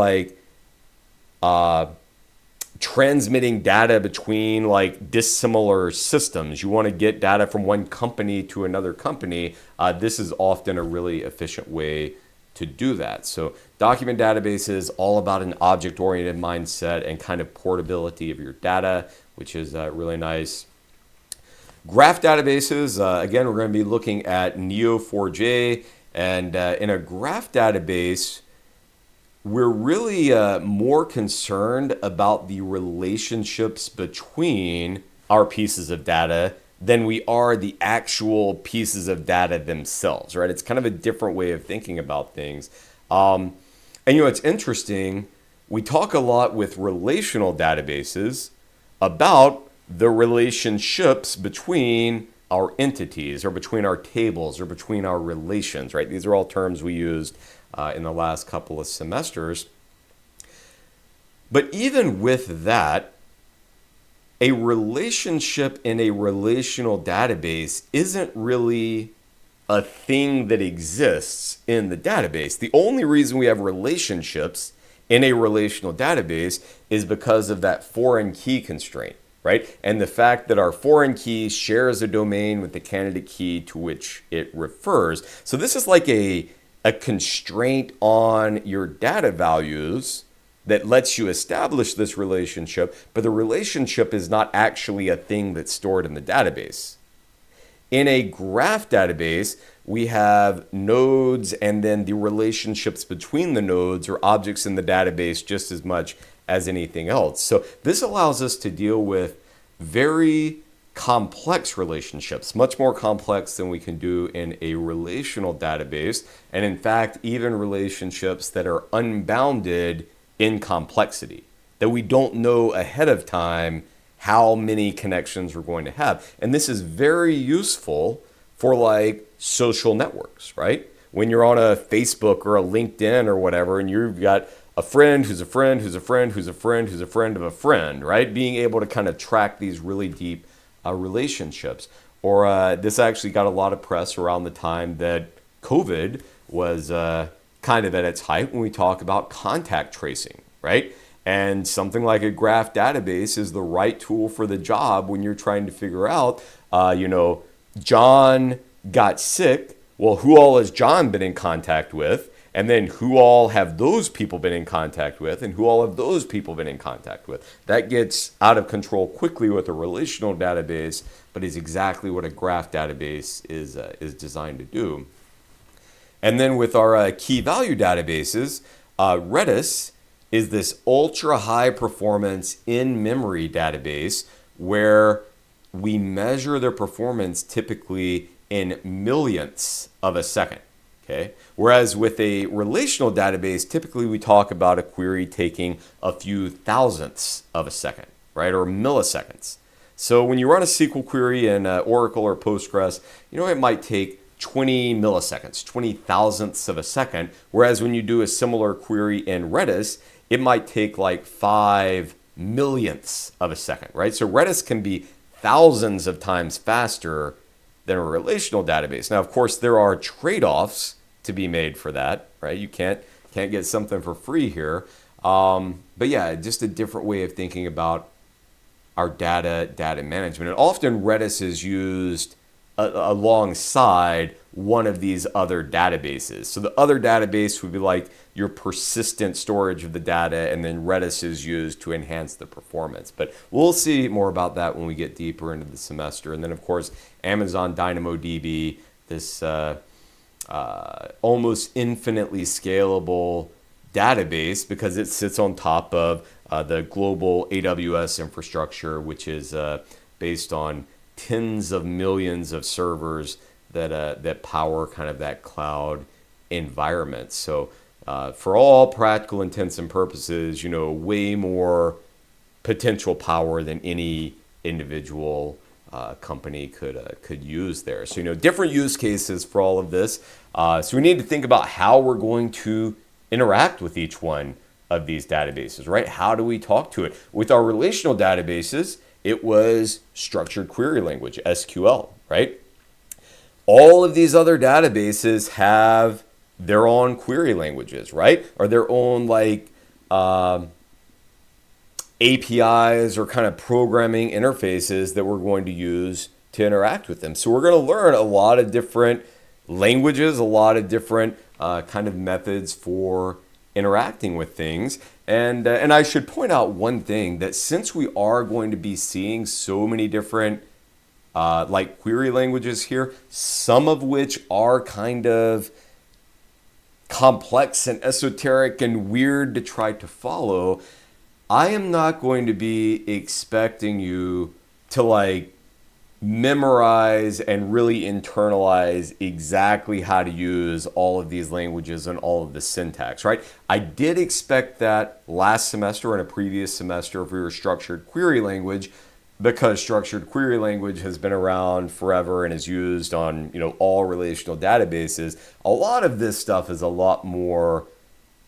transmitting data between dissimilar systems, you want to get data from one company to another company, this is often a really efficient way to do that. So document databases, all about an object-oriented mindset and kind of portability of your data, which is really nice. Graph databases, again, we're going to be looking at Neo4j, and in a graph database, we're really more concerned about the relationships between our pieces of data than we are the actual pieces of data themselves, right? It's kind of a different way of thinking about things. And it's interesting, we talk a lot with relational databases about the relationships between our entities or between our tables or between our relations, right? These are all terms we used in the last couple of semesters. But even with that, a relationship in a relational database isn't really a thing that exists in the database. The only reason we have relationships in a relational database is because of that foreign key constraint, right? And the fact that our foreign key shares a domain with the candidate key to which it refers. So this is like a constraint on your data values that lets you establish this relationship, but the relationship is not actually a thing that's stored in the database. In a graph database, we have nodes and then the relationships between the nodes or objects in the database just as much as anything else. So this allows us to deal with very complex relationships, much more complex than we can do in a relational database. And in fact, even relationships that are unbounded in complexity, that we don't know ahead of time how many connections we're going to have. And this is very useful for like social networks, right? When you're on a Facebook or a LinkedIn or whatever, and you've got a friend who's a friend who's a friend who's a friend who's a friend of a friend, right? Being able to kind of track these really deep relationships. Or this actually got a lot of press around the time that COVID was kind of at its height when we talk about contact tracing, right? And something like a graph database is the right tool for the job when you're trying to figure out, John got sick. Well, who all has John been in contact with? And then who all have those people been in contact with? And who all have those people been in contact with? That gets out of control quickly with a relational database, but is exactly what a graph database is designed to do. And then with our key value databases, Redis is this ultra high performance in-memory database where we measure their performance typically in millionths of a second. Okay. Whereas with a relational database, typically we talk about a query taking a few thousandths of a second, right? Or milliseconds. So when you run a SQL query in Oracle or Postgres, it might take 20 milliseconds, 20 thousandths of a second. Whereas when you do a similar query in Redis, it might take like 5 millionths of a second, right? So Redis can be thousands of times faster than a relational database. Now, of course, there are trade-offs to be made for that, right? You can't get something for free here. But yeah, just a different way of thinking about our data management. And often Redis is used alongside one of these other databases. So the other database would be like your persistent storage of the data, and then Redis is used to enhance the performance. But we'll see more about that when we get deeper into the semester. And then, of course, Amazon DynamoDB, this almost infinitely scalable database because it sits on top of the global AWS infrastructure, which is based on tens of millions of servers that power kind of that cloud environment. So for all practical intents and purposes, way more potential power than any individual company could use there. So, different use cases for all of this. So we need to think about how we're going to interact with each one of these databases, right? How do we talk to it? With our relational databases, it was structured query language, SQL, right? All of these other databases have their own query languages, right? Or their own APIs or kind of programming interfaces that we're going to use to interact with them. So we're going to learn a lot of different languages, a lot of different kind of methods for interacting with things. And I should point out one thing, that since we are going to be seeing so many different query languages here, some of which are kind of complex and esoteric and weird to try to follow, I am not going to be expecting you to memorize and really internalize exactly how to use all of these languages and all of the syntax, right? I did expect that last semester and a previous semester if we were structured query language, because structured query language has been around forever and is used on all relational databases. A lot of this stuff is a lot more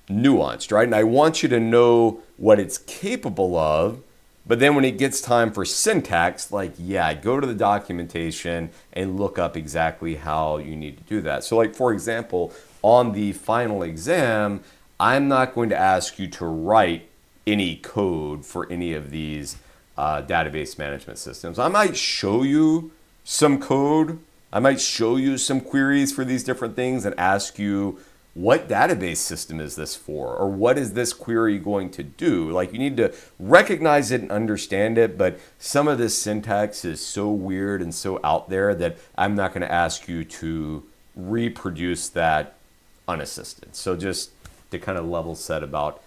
nuanced, right? And I want you to know what it's capable of But then when it gets time for syntax, like, yeah, go to the documentation and look up exactly how you need to do that. So like, for example, on the final exam, I'm not going to ask you to write any code for any of these database management systems. I might show you some code. I might show you some queries for these different things and ask you, what database system is this for? Or what is this query going to do? Like, you need to recognize it and understand it, but some of this syntax is so weird and so out there that I'm not going to ask you to reproduce that unassisted. So just to kind of level set about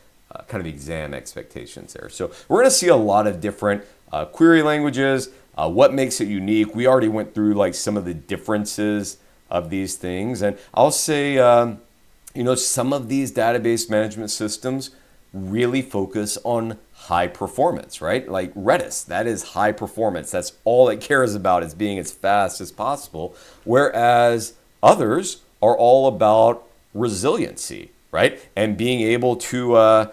kind of exam expectations there. So we're going to see a lot of different query languages, what makes it unique. We already went through like some of the differences of these things. And I'll say, some of these database management systems really focus on high performance, right? Like Redis, that is high performance. That's all it cares about, is being as fast as possible. Whereas others are all about resiliency, right? And being able to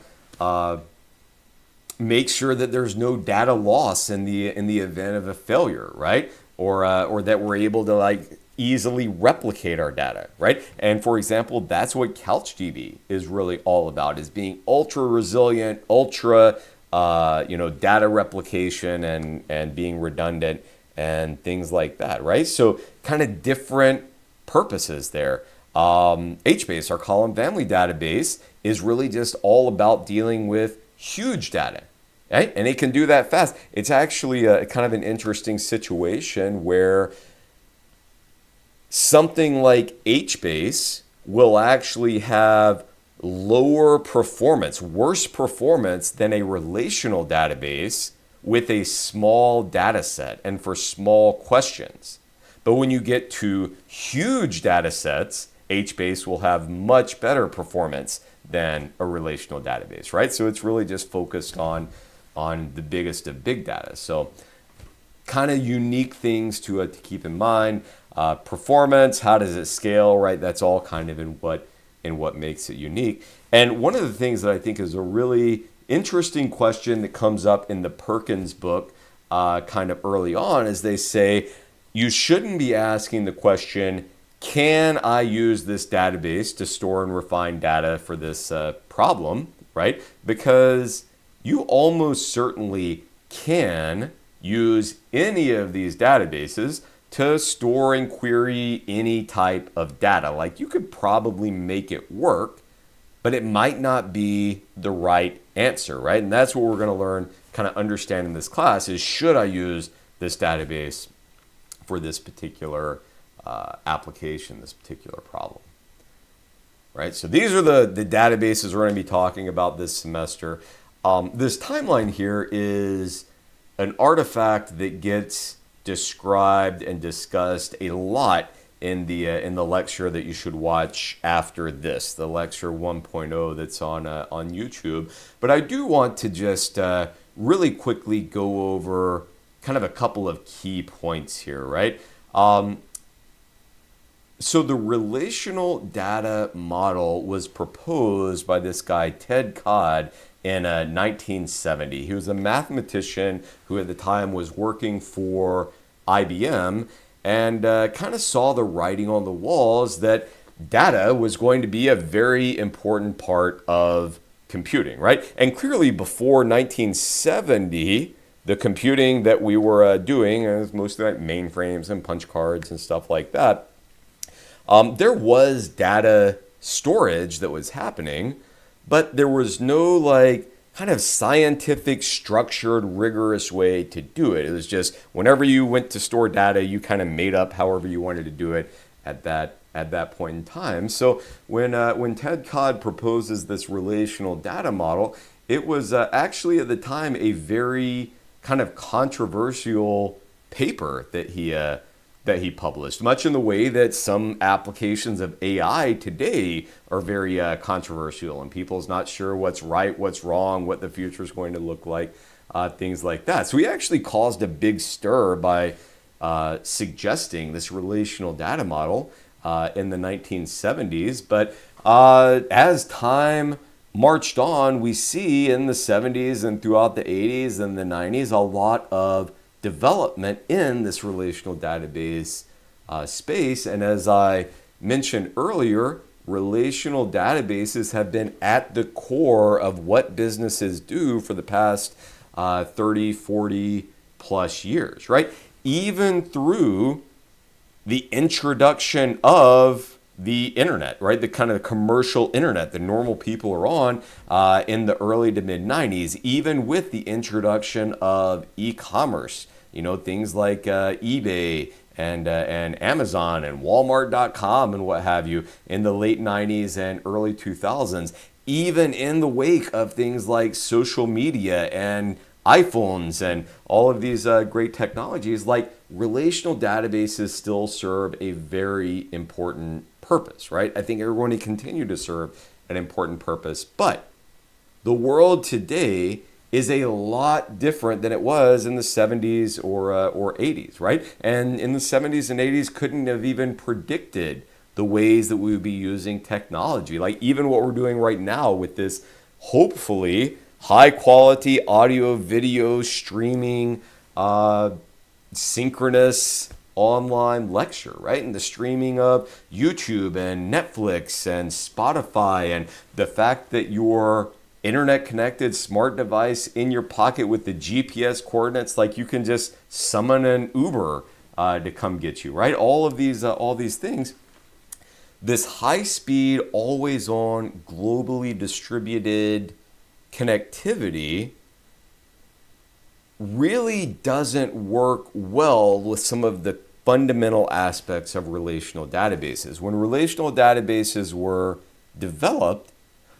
make sure that there's no data loss in the event of a failure, right? Or that we're able to like easily replicate our data, right? And for example, that's what CouchDB is really all about, is being ultra resilient, ultra data replication and being redundant and things like that, right? So kind of different purposes there. HBase, our column family database, is really just all about dealing with huge data, right? And it can do that fast. It's actually a kind of an interesting situation where something like HBase will actually have lower performance, worse performance than a relational database with a small data set and for small questions. But when you get to huge data sets, HBase will have much better performance than a relational database, right? So it's really just focused on the biggest of big data. So kind of unique things to keep in mind. Performance, how does it scale, right? That's all kind of in what makes it unique. And one of the things that I think is a really interesting question that comes up in the Perkins book kind of early on is they say, you shouldn't be asking the question, can I use this database to store and refine data for this problem, right? Because you almost certainly can use any of these databases to store and query any type of data. Like, you could probably make it work, but it might not be the right answer, right? And that's what we're going to learn, kind of understand in this class, is should I use this database for this particular application, this particular problem, right? So these are the databases we're going to be talking about this semester. This timeline here is an artifact that gets described and discussed a lot in the lecture that you should watch after this, the lecture 1.0 that's on YouTube. But I do want to just really quickly go over kind of a couple of key points here, right? So the relational data model was proposed by this guy, Ted Codd, in 1970. He was a mathematician who at the time was working for IBM and kind of saw the writing on the walls that data was going to be a very important part of computing, right? And clearly before 1970, the computing that we were doing was mostly like mainframes and punch cards and stuff like that. There was data storage that was happening, but there was no like kind of scientific, structured, rigorous way to do it. It was just whenever you went to store data, you kind of made up however you wanted to do it at that point in time. So when Ted Codd proposes this relational data model, it was actually at the time a very kind of controversial paper that he published, much in the way that some applications of AI today are very controversial, and people's not sure what's right, what's wrong, what the future is going to look like, things like that. So he actually caused a big stir by suggesting this relational data model in the 1970s. But as time marched on, we see in the 70s and throughout the 80s and the 90s a lot of development in this relational database space. And as I mentioned earlier, relational databases have been at the core of what businesses do for the past 30, 40 plus years, right? Even through the introduction of the internet, right? The kind of commercial internet that normal people are on in the early to mid 90s, even with the introduction of e-commerce, things like eBay and Amazon and Walmart.com and what have you in the late 90s and early 2000s, even in the wake of things like social media and iPhones and all of these great technologies, like relational databases still serve a very important purpose, right? I think they're going to continue to serve an important purpose, but the world today is a lot different than it was in the 70s or 80s, right? And in the 70s and 80s couldn't have even predicted the ways that we would be using technology, like even what we're doing right now with this, hopefully, high quality audio, video, streaming, synchronous online lecture, right? And the streaming of YouTube and Netflix and Spotify, and the fact that your internet connected smart device in your pocket with the GPS coordinates, like you can just summon an Uber to come get you, right? All these things. This high speed, always on, globally distributed connectivity really doesn't work well with some of the fundamental aspects of relational databases. When relational databases were developed,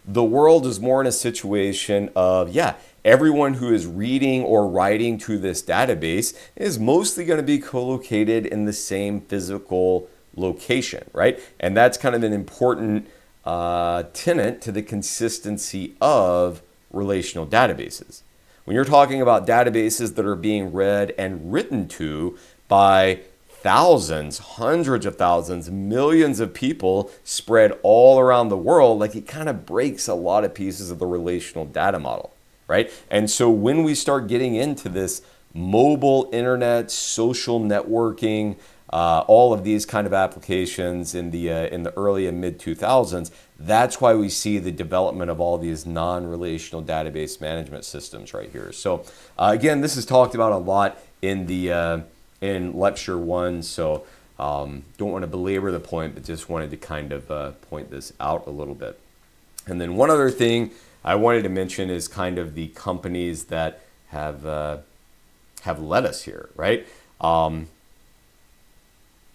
the world is more in a situation of, everyone who is reading or writing to this database is mostly going to be co-located in the same physical location, right? And that's kind of an important tenet to the consistency of relational databases. When you're talking about databases that are being read and written to by thousands, hundreds of thousands, millions of people spread all around the world, like it kind of breaks a lot of pieces of the relational data model, right? And so when we start getting into this mobile internet, social networking, all of these kind of applications in the early and mid 2000s, that's why we see the development of all these non-relational database management systems right here. So again, this is talked about a lot in the in lecture 1, so don't want to belabor the point, but just wanted to kind of point this out a little bit. And then one other thing I wanted to mention is kind of the companies that have led us here, right?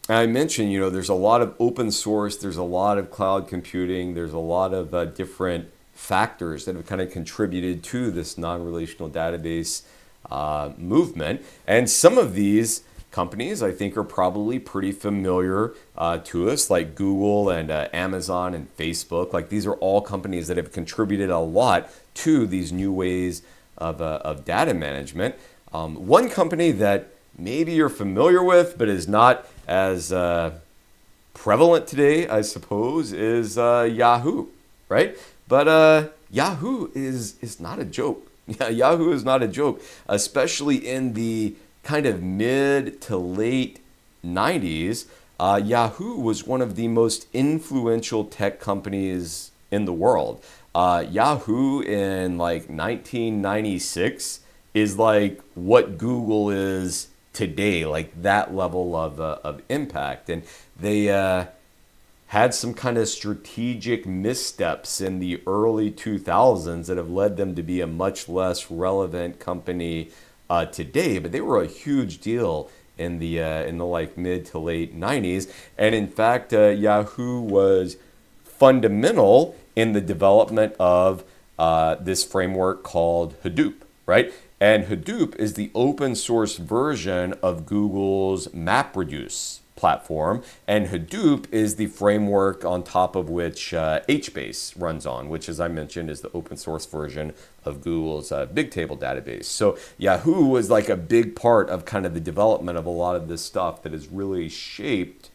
I mentioned, there's a lot of open source, there's a lot of cloud computing, there's a lot of different factors that have kind of contributed to this non-relational database movement. And some of these companies, I think, are probably pretty familiar to us, like Google and Amazon and Facebook. Like these are all companies that have contributed a lot to these new ways of data management. One company that maybe you're familiar with, but is not as prevalent today, I suppose, is Yahoo, right? But Yahoo is not a joke. Yeah, Yahoo is not a joke, especially in the kind of mid to late 90s. Yahoo was one of the most influential tech companies in the world. Yahoo in like 1996 is like what Google is today, like that level of impact. And they had some kind of strategic missteps in the early 2000s that have led them to be a much less relevant company today, but they were a huge deal in the like mid to late 90s. And in fact, Yahoo was fundamental in the development of this framework called Hadoop, right? And Hadoop is the open source version of Google's MapReduce platform. And Hadoop is the framework on top of which HBase runs on, which, as I mentioned, is the open source version of Google's Bigtable database. So Yahoo was like a big part of kind of the development of a lot of this stuff that has really shaped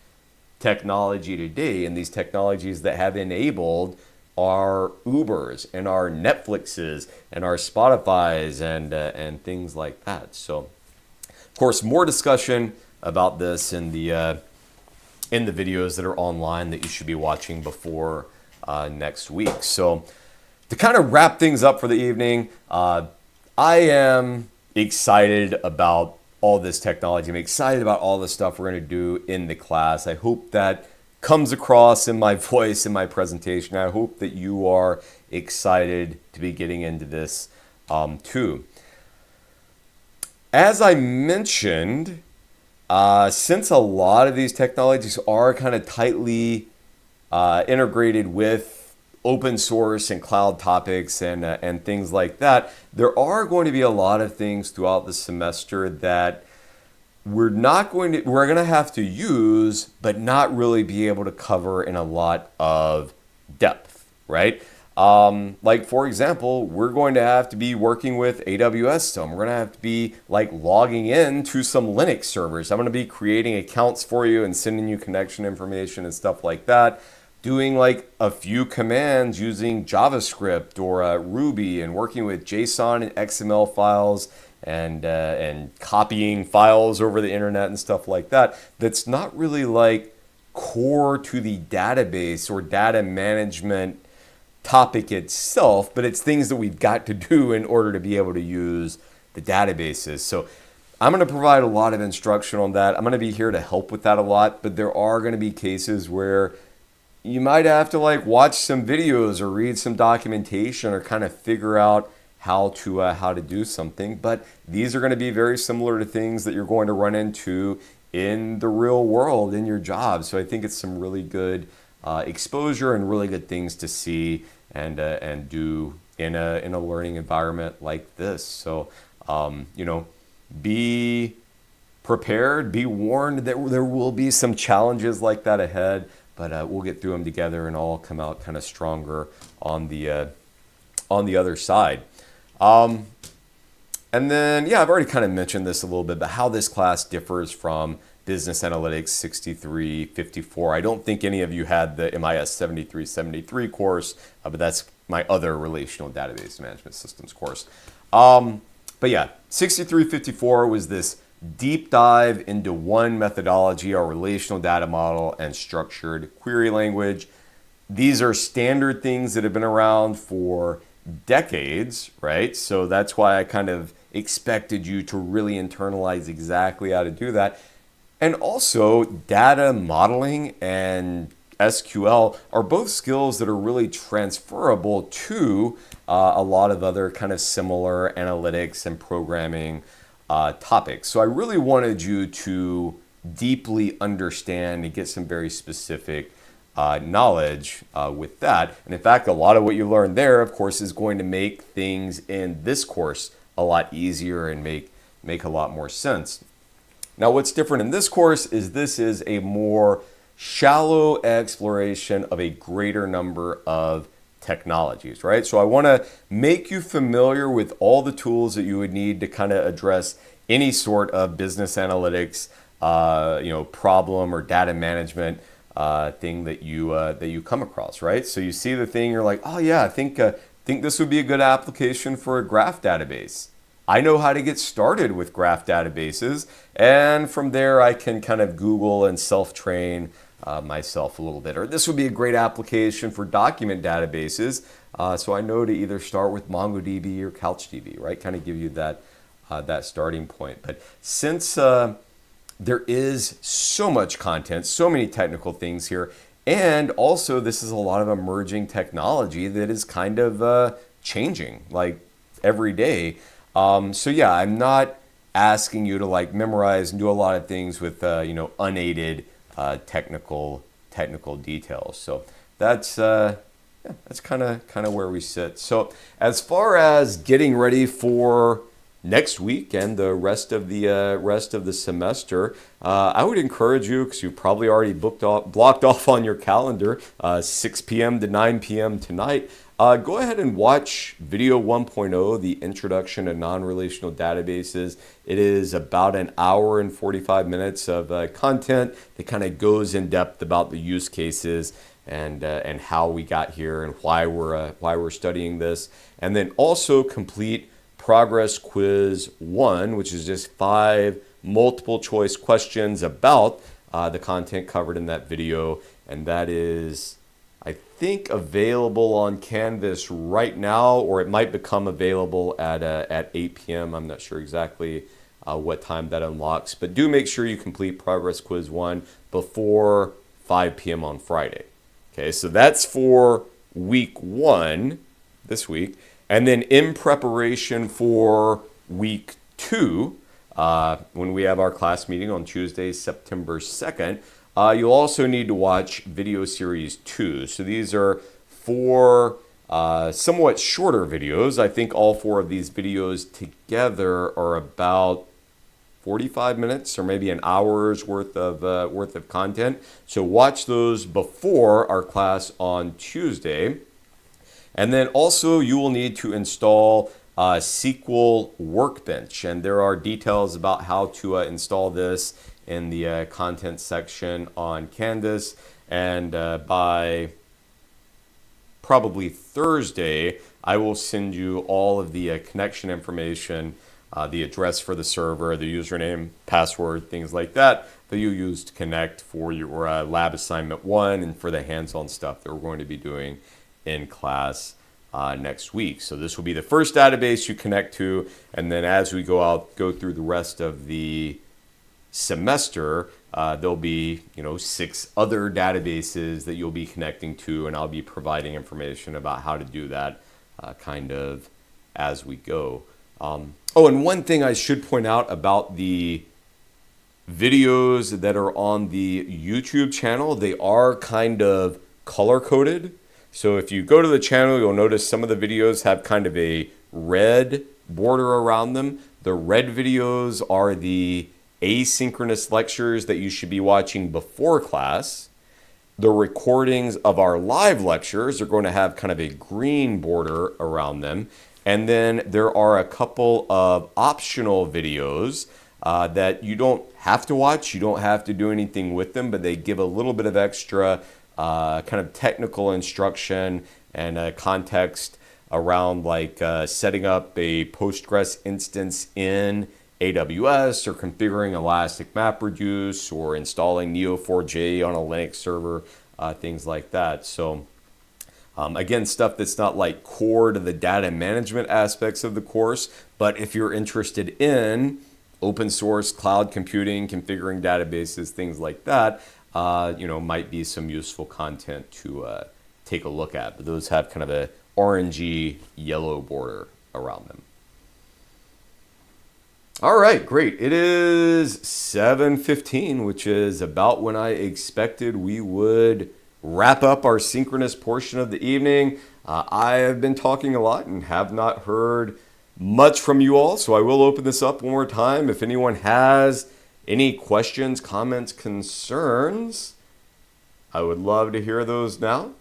technology today, and these technologies that have enabled our Ubers and our Netflixes and our Spotifys and things like that. So, of course, more discussion about this in the videos that are online that you should be watching before next week. So, to kind of wrap things up for the evening, I am excited about all this technology. I'm excited about all the stuff we're going to do in the class. I hope that comes across in my voice, in my presentation. I hope that you are excited to be getting into this too. As I mentioned, since a lot of these technologies are kind of tightly integrated with open source and cloud topics and things like that, there are going to be a lot of things throughout the semester that we're going to have to use, but not really be able to cover in a lot of depth, right? Like, for example, we're going to have to be working with AWS some. We're going to have to be like logging in to some Linux servers. I'm going to be creating accounts for you and sending you connection information and stuff like that. Doing like a few commands using JavaScript or Ruby, and working with JSON and XML files and copying files over the internet and stuff like that. That's not really like core to the database or data management topic itself, but it's things that we've got to do in order to be able to use the databases. So I'm going to provide a lot of instruction on that. I'm going to be here to help with that a lot, but there are going to be cases where you might have to like watch some videos or read some documentation or kind of figure out how to do something. But these are going to be very similar to things that you're going to run into in the real world in your job. So I think it's some really good exposure and really good things to see and do in a learning environment like this. So be prepared, be warned that there will be some challenges like that ahead. But we'll get through them together and all come out kind of stronger on the other side. And then, yeah, I've already kind of mentioned this a little bit, but how this class differs from Business Analytics 6354. I don't think any of you had the MIS 7373 course, but that's my other relational database management systems course. But yeah, 6354 was this deep dive into one methodology, our relational data model and structured query language. These are standard things that have been around for decades, right? So that's why I kind of expected you to really internalize exactly how to do that. And also, data modeling and SQL are both skills that are really transferable to a lot of other kind of similar analytics and programming topics. So I really wanted you to deeply understand and get some very specific knowledge with that. And in fact, a lot of what you learn there, of course, is going to make things in this course a lot easier and make a lot more sense. Now, what's different in this course is this is a more shallow exploration of a greater number of technologies, right? So I want to make you familiar with all the tools that you would need to kind of address any sort of business analytics, problem or data management thing that you come across, right? So you see the thing, you're like, oh yeah, I think this would be a good application for a graph database. I know how to get started with graph databases, and from there I can kind of Google and self-train myself a little bit. Or this would be a great application for document databases, so I know to either start with MongoDB or CouchDB, right? Kind of give you that starting point. But since there is so much content, so many technical things here, and also this is a lot of emerging technology that is kind of changing like every day. So yeah, I'm not asking you to like memorize and do a lot of things with unaided technical details. So that's kind of where we sit. So as far as getting ready for next week and the rest of the semester, I would encourage you, because you probably already blocked off on your calendar, 6 p.m. to 9 p.m. tonight. Go ahead and watch video 1.0, the Introduction to Non-Relational Databases. It is about an hour and 45 minutes of content that kind of goes in depth about the use cases and how we got here and why we're studying this. And then also complete Progress Quiz 1, which is just 5 multiple choice questions about the content covered in that video. And that is, I think, available on Canvas right now, or it might become available at 8 p.m. I'm not sure exactly what time that unlocks, but do make sure you complete Progress Quiz 1 before 5 p.m. on Friday. Okay, so that's for week 1 this week. And then in preparation for week 2, when we have our class meeting on Tuesday, September 2nd, you'll also need to watch video series 2. So these are 4 somewhat shorter videos. I think all 4 of these videos together are about 45 minutes or maybe an hour's worth of content. So watch those before our class on Tuesday. And then also you will need to install SQL Workbench. And there are details about how to install this in the content section on Canvas. And by probably Thursday, I will send you all of the connection information, the address for the server, the username, password, things like that you use to connect for your lab assignment 1 and for the hands-on stuff that we're going to be doing in class next week. So this will be the first database you connect to, and then as we go through the rest of the semester, there'll be 6 other databases that you'll be connecting to, and I'll be providing information about how to do that kind of as we go. Oh, and one thing I should point out about the videos that are on the YouTube channel, they are kind of color-coded. So if you go to the channel, you'll notice some of the videos have kind of a red border around them. The red videos are the asynchronous lectures that you should be watching before class. The recordings of our live lectures are going to have kind of a green border around them. And then there are a couple of optional videos that you don't have to watch. You don't have to do anything with them, but they give a little bit of extra kind of technical instruction and context around like setting up a Postgres instance in AWS or configuring Elastic MapReduce or installing Neo4j on a Linux server, things like that. So again, stuff that's not like core to the data management aspects of the course, but if you're interested in open source cloud computing, configuring databases, things like that, might be some useful content to take a look at. But those have kind of a orangey yellow border around them. All right, great. It is 7:15, which is about when I expected we would wrap up our synchronous portion of the evening. I have been talking a lot and have not heard much from you all, so I will open this up one more time. If anyone has any questions, comments, concerns, I would love to hear those now.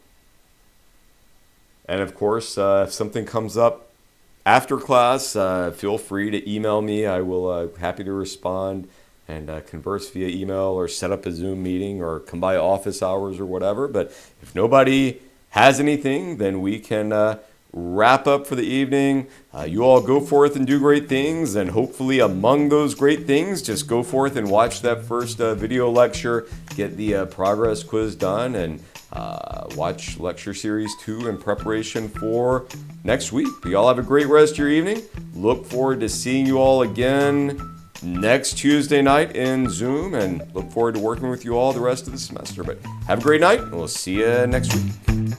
And of course, if something comes up after class, feel free to email me. I will happy to respond and converse via email or set up a Zoom meeting or come by office hours or whatever. But if nobody has anything, then we can wrap up for the evening. You all go forth and do great things, and hopefully among those great things, just go forth and watch that first video lecture, get the progress quiz done, and watch lecture series 2 in preparation for next week. But y'all have a great rest of your evening. Look forward to seeing you all again next Tuesday night in Zoom, and look forward to working with you all the rest of the semester. But have a great night, and we'll see you next week.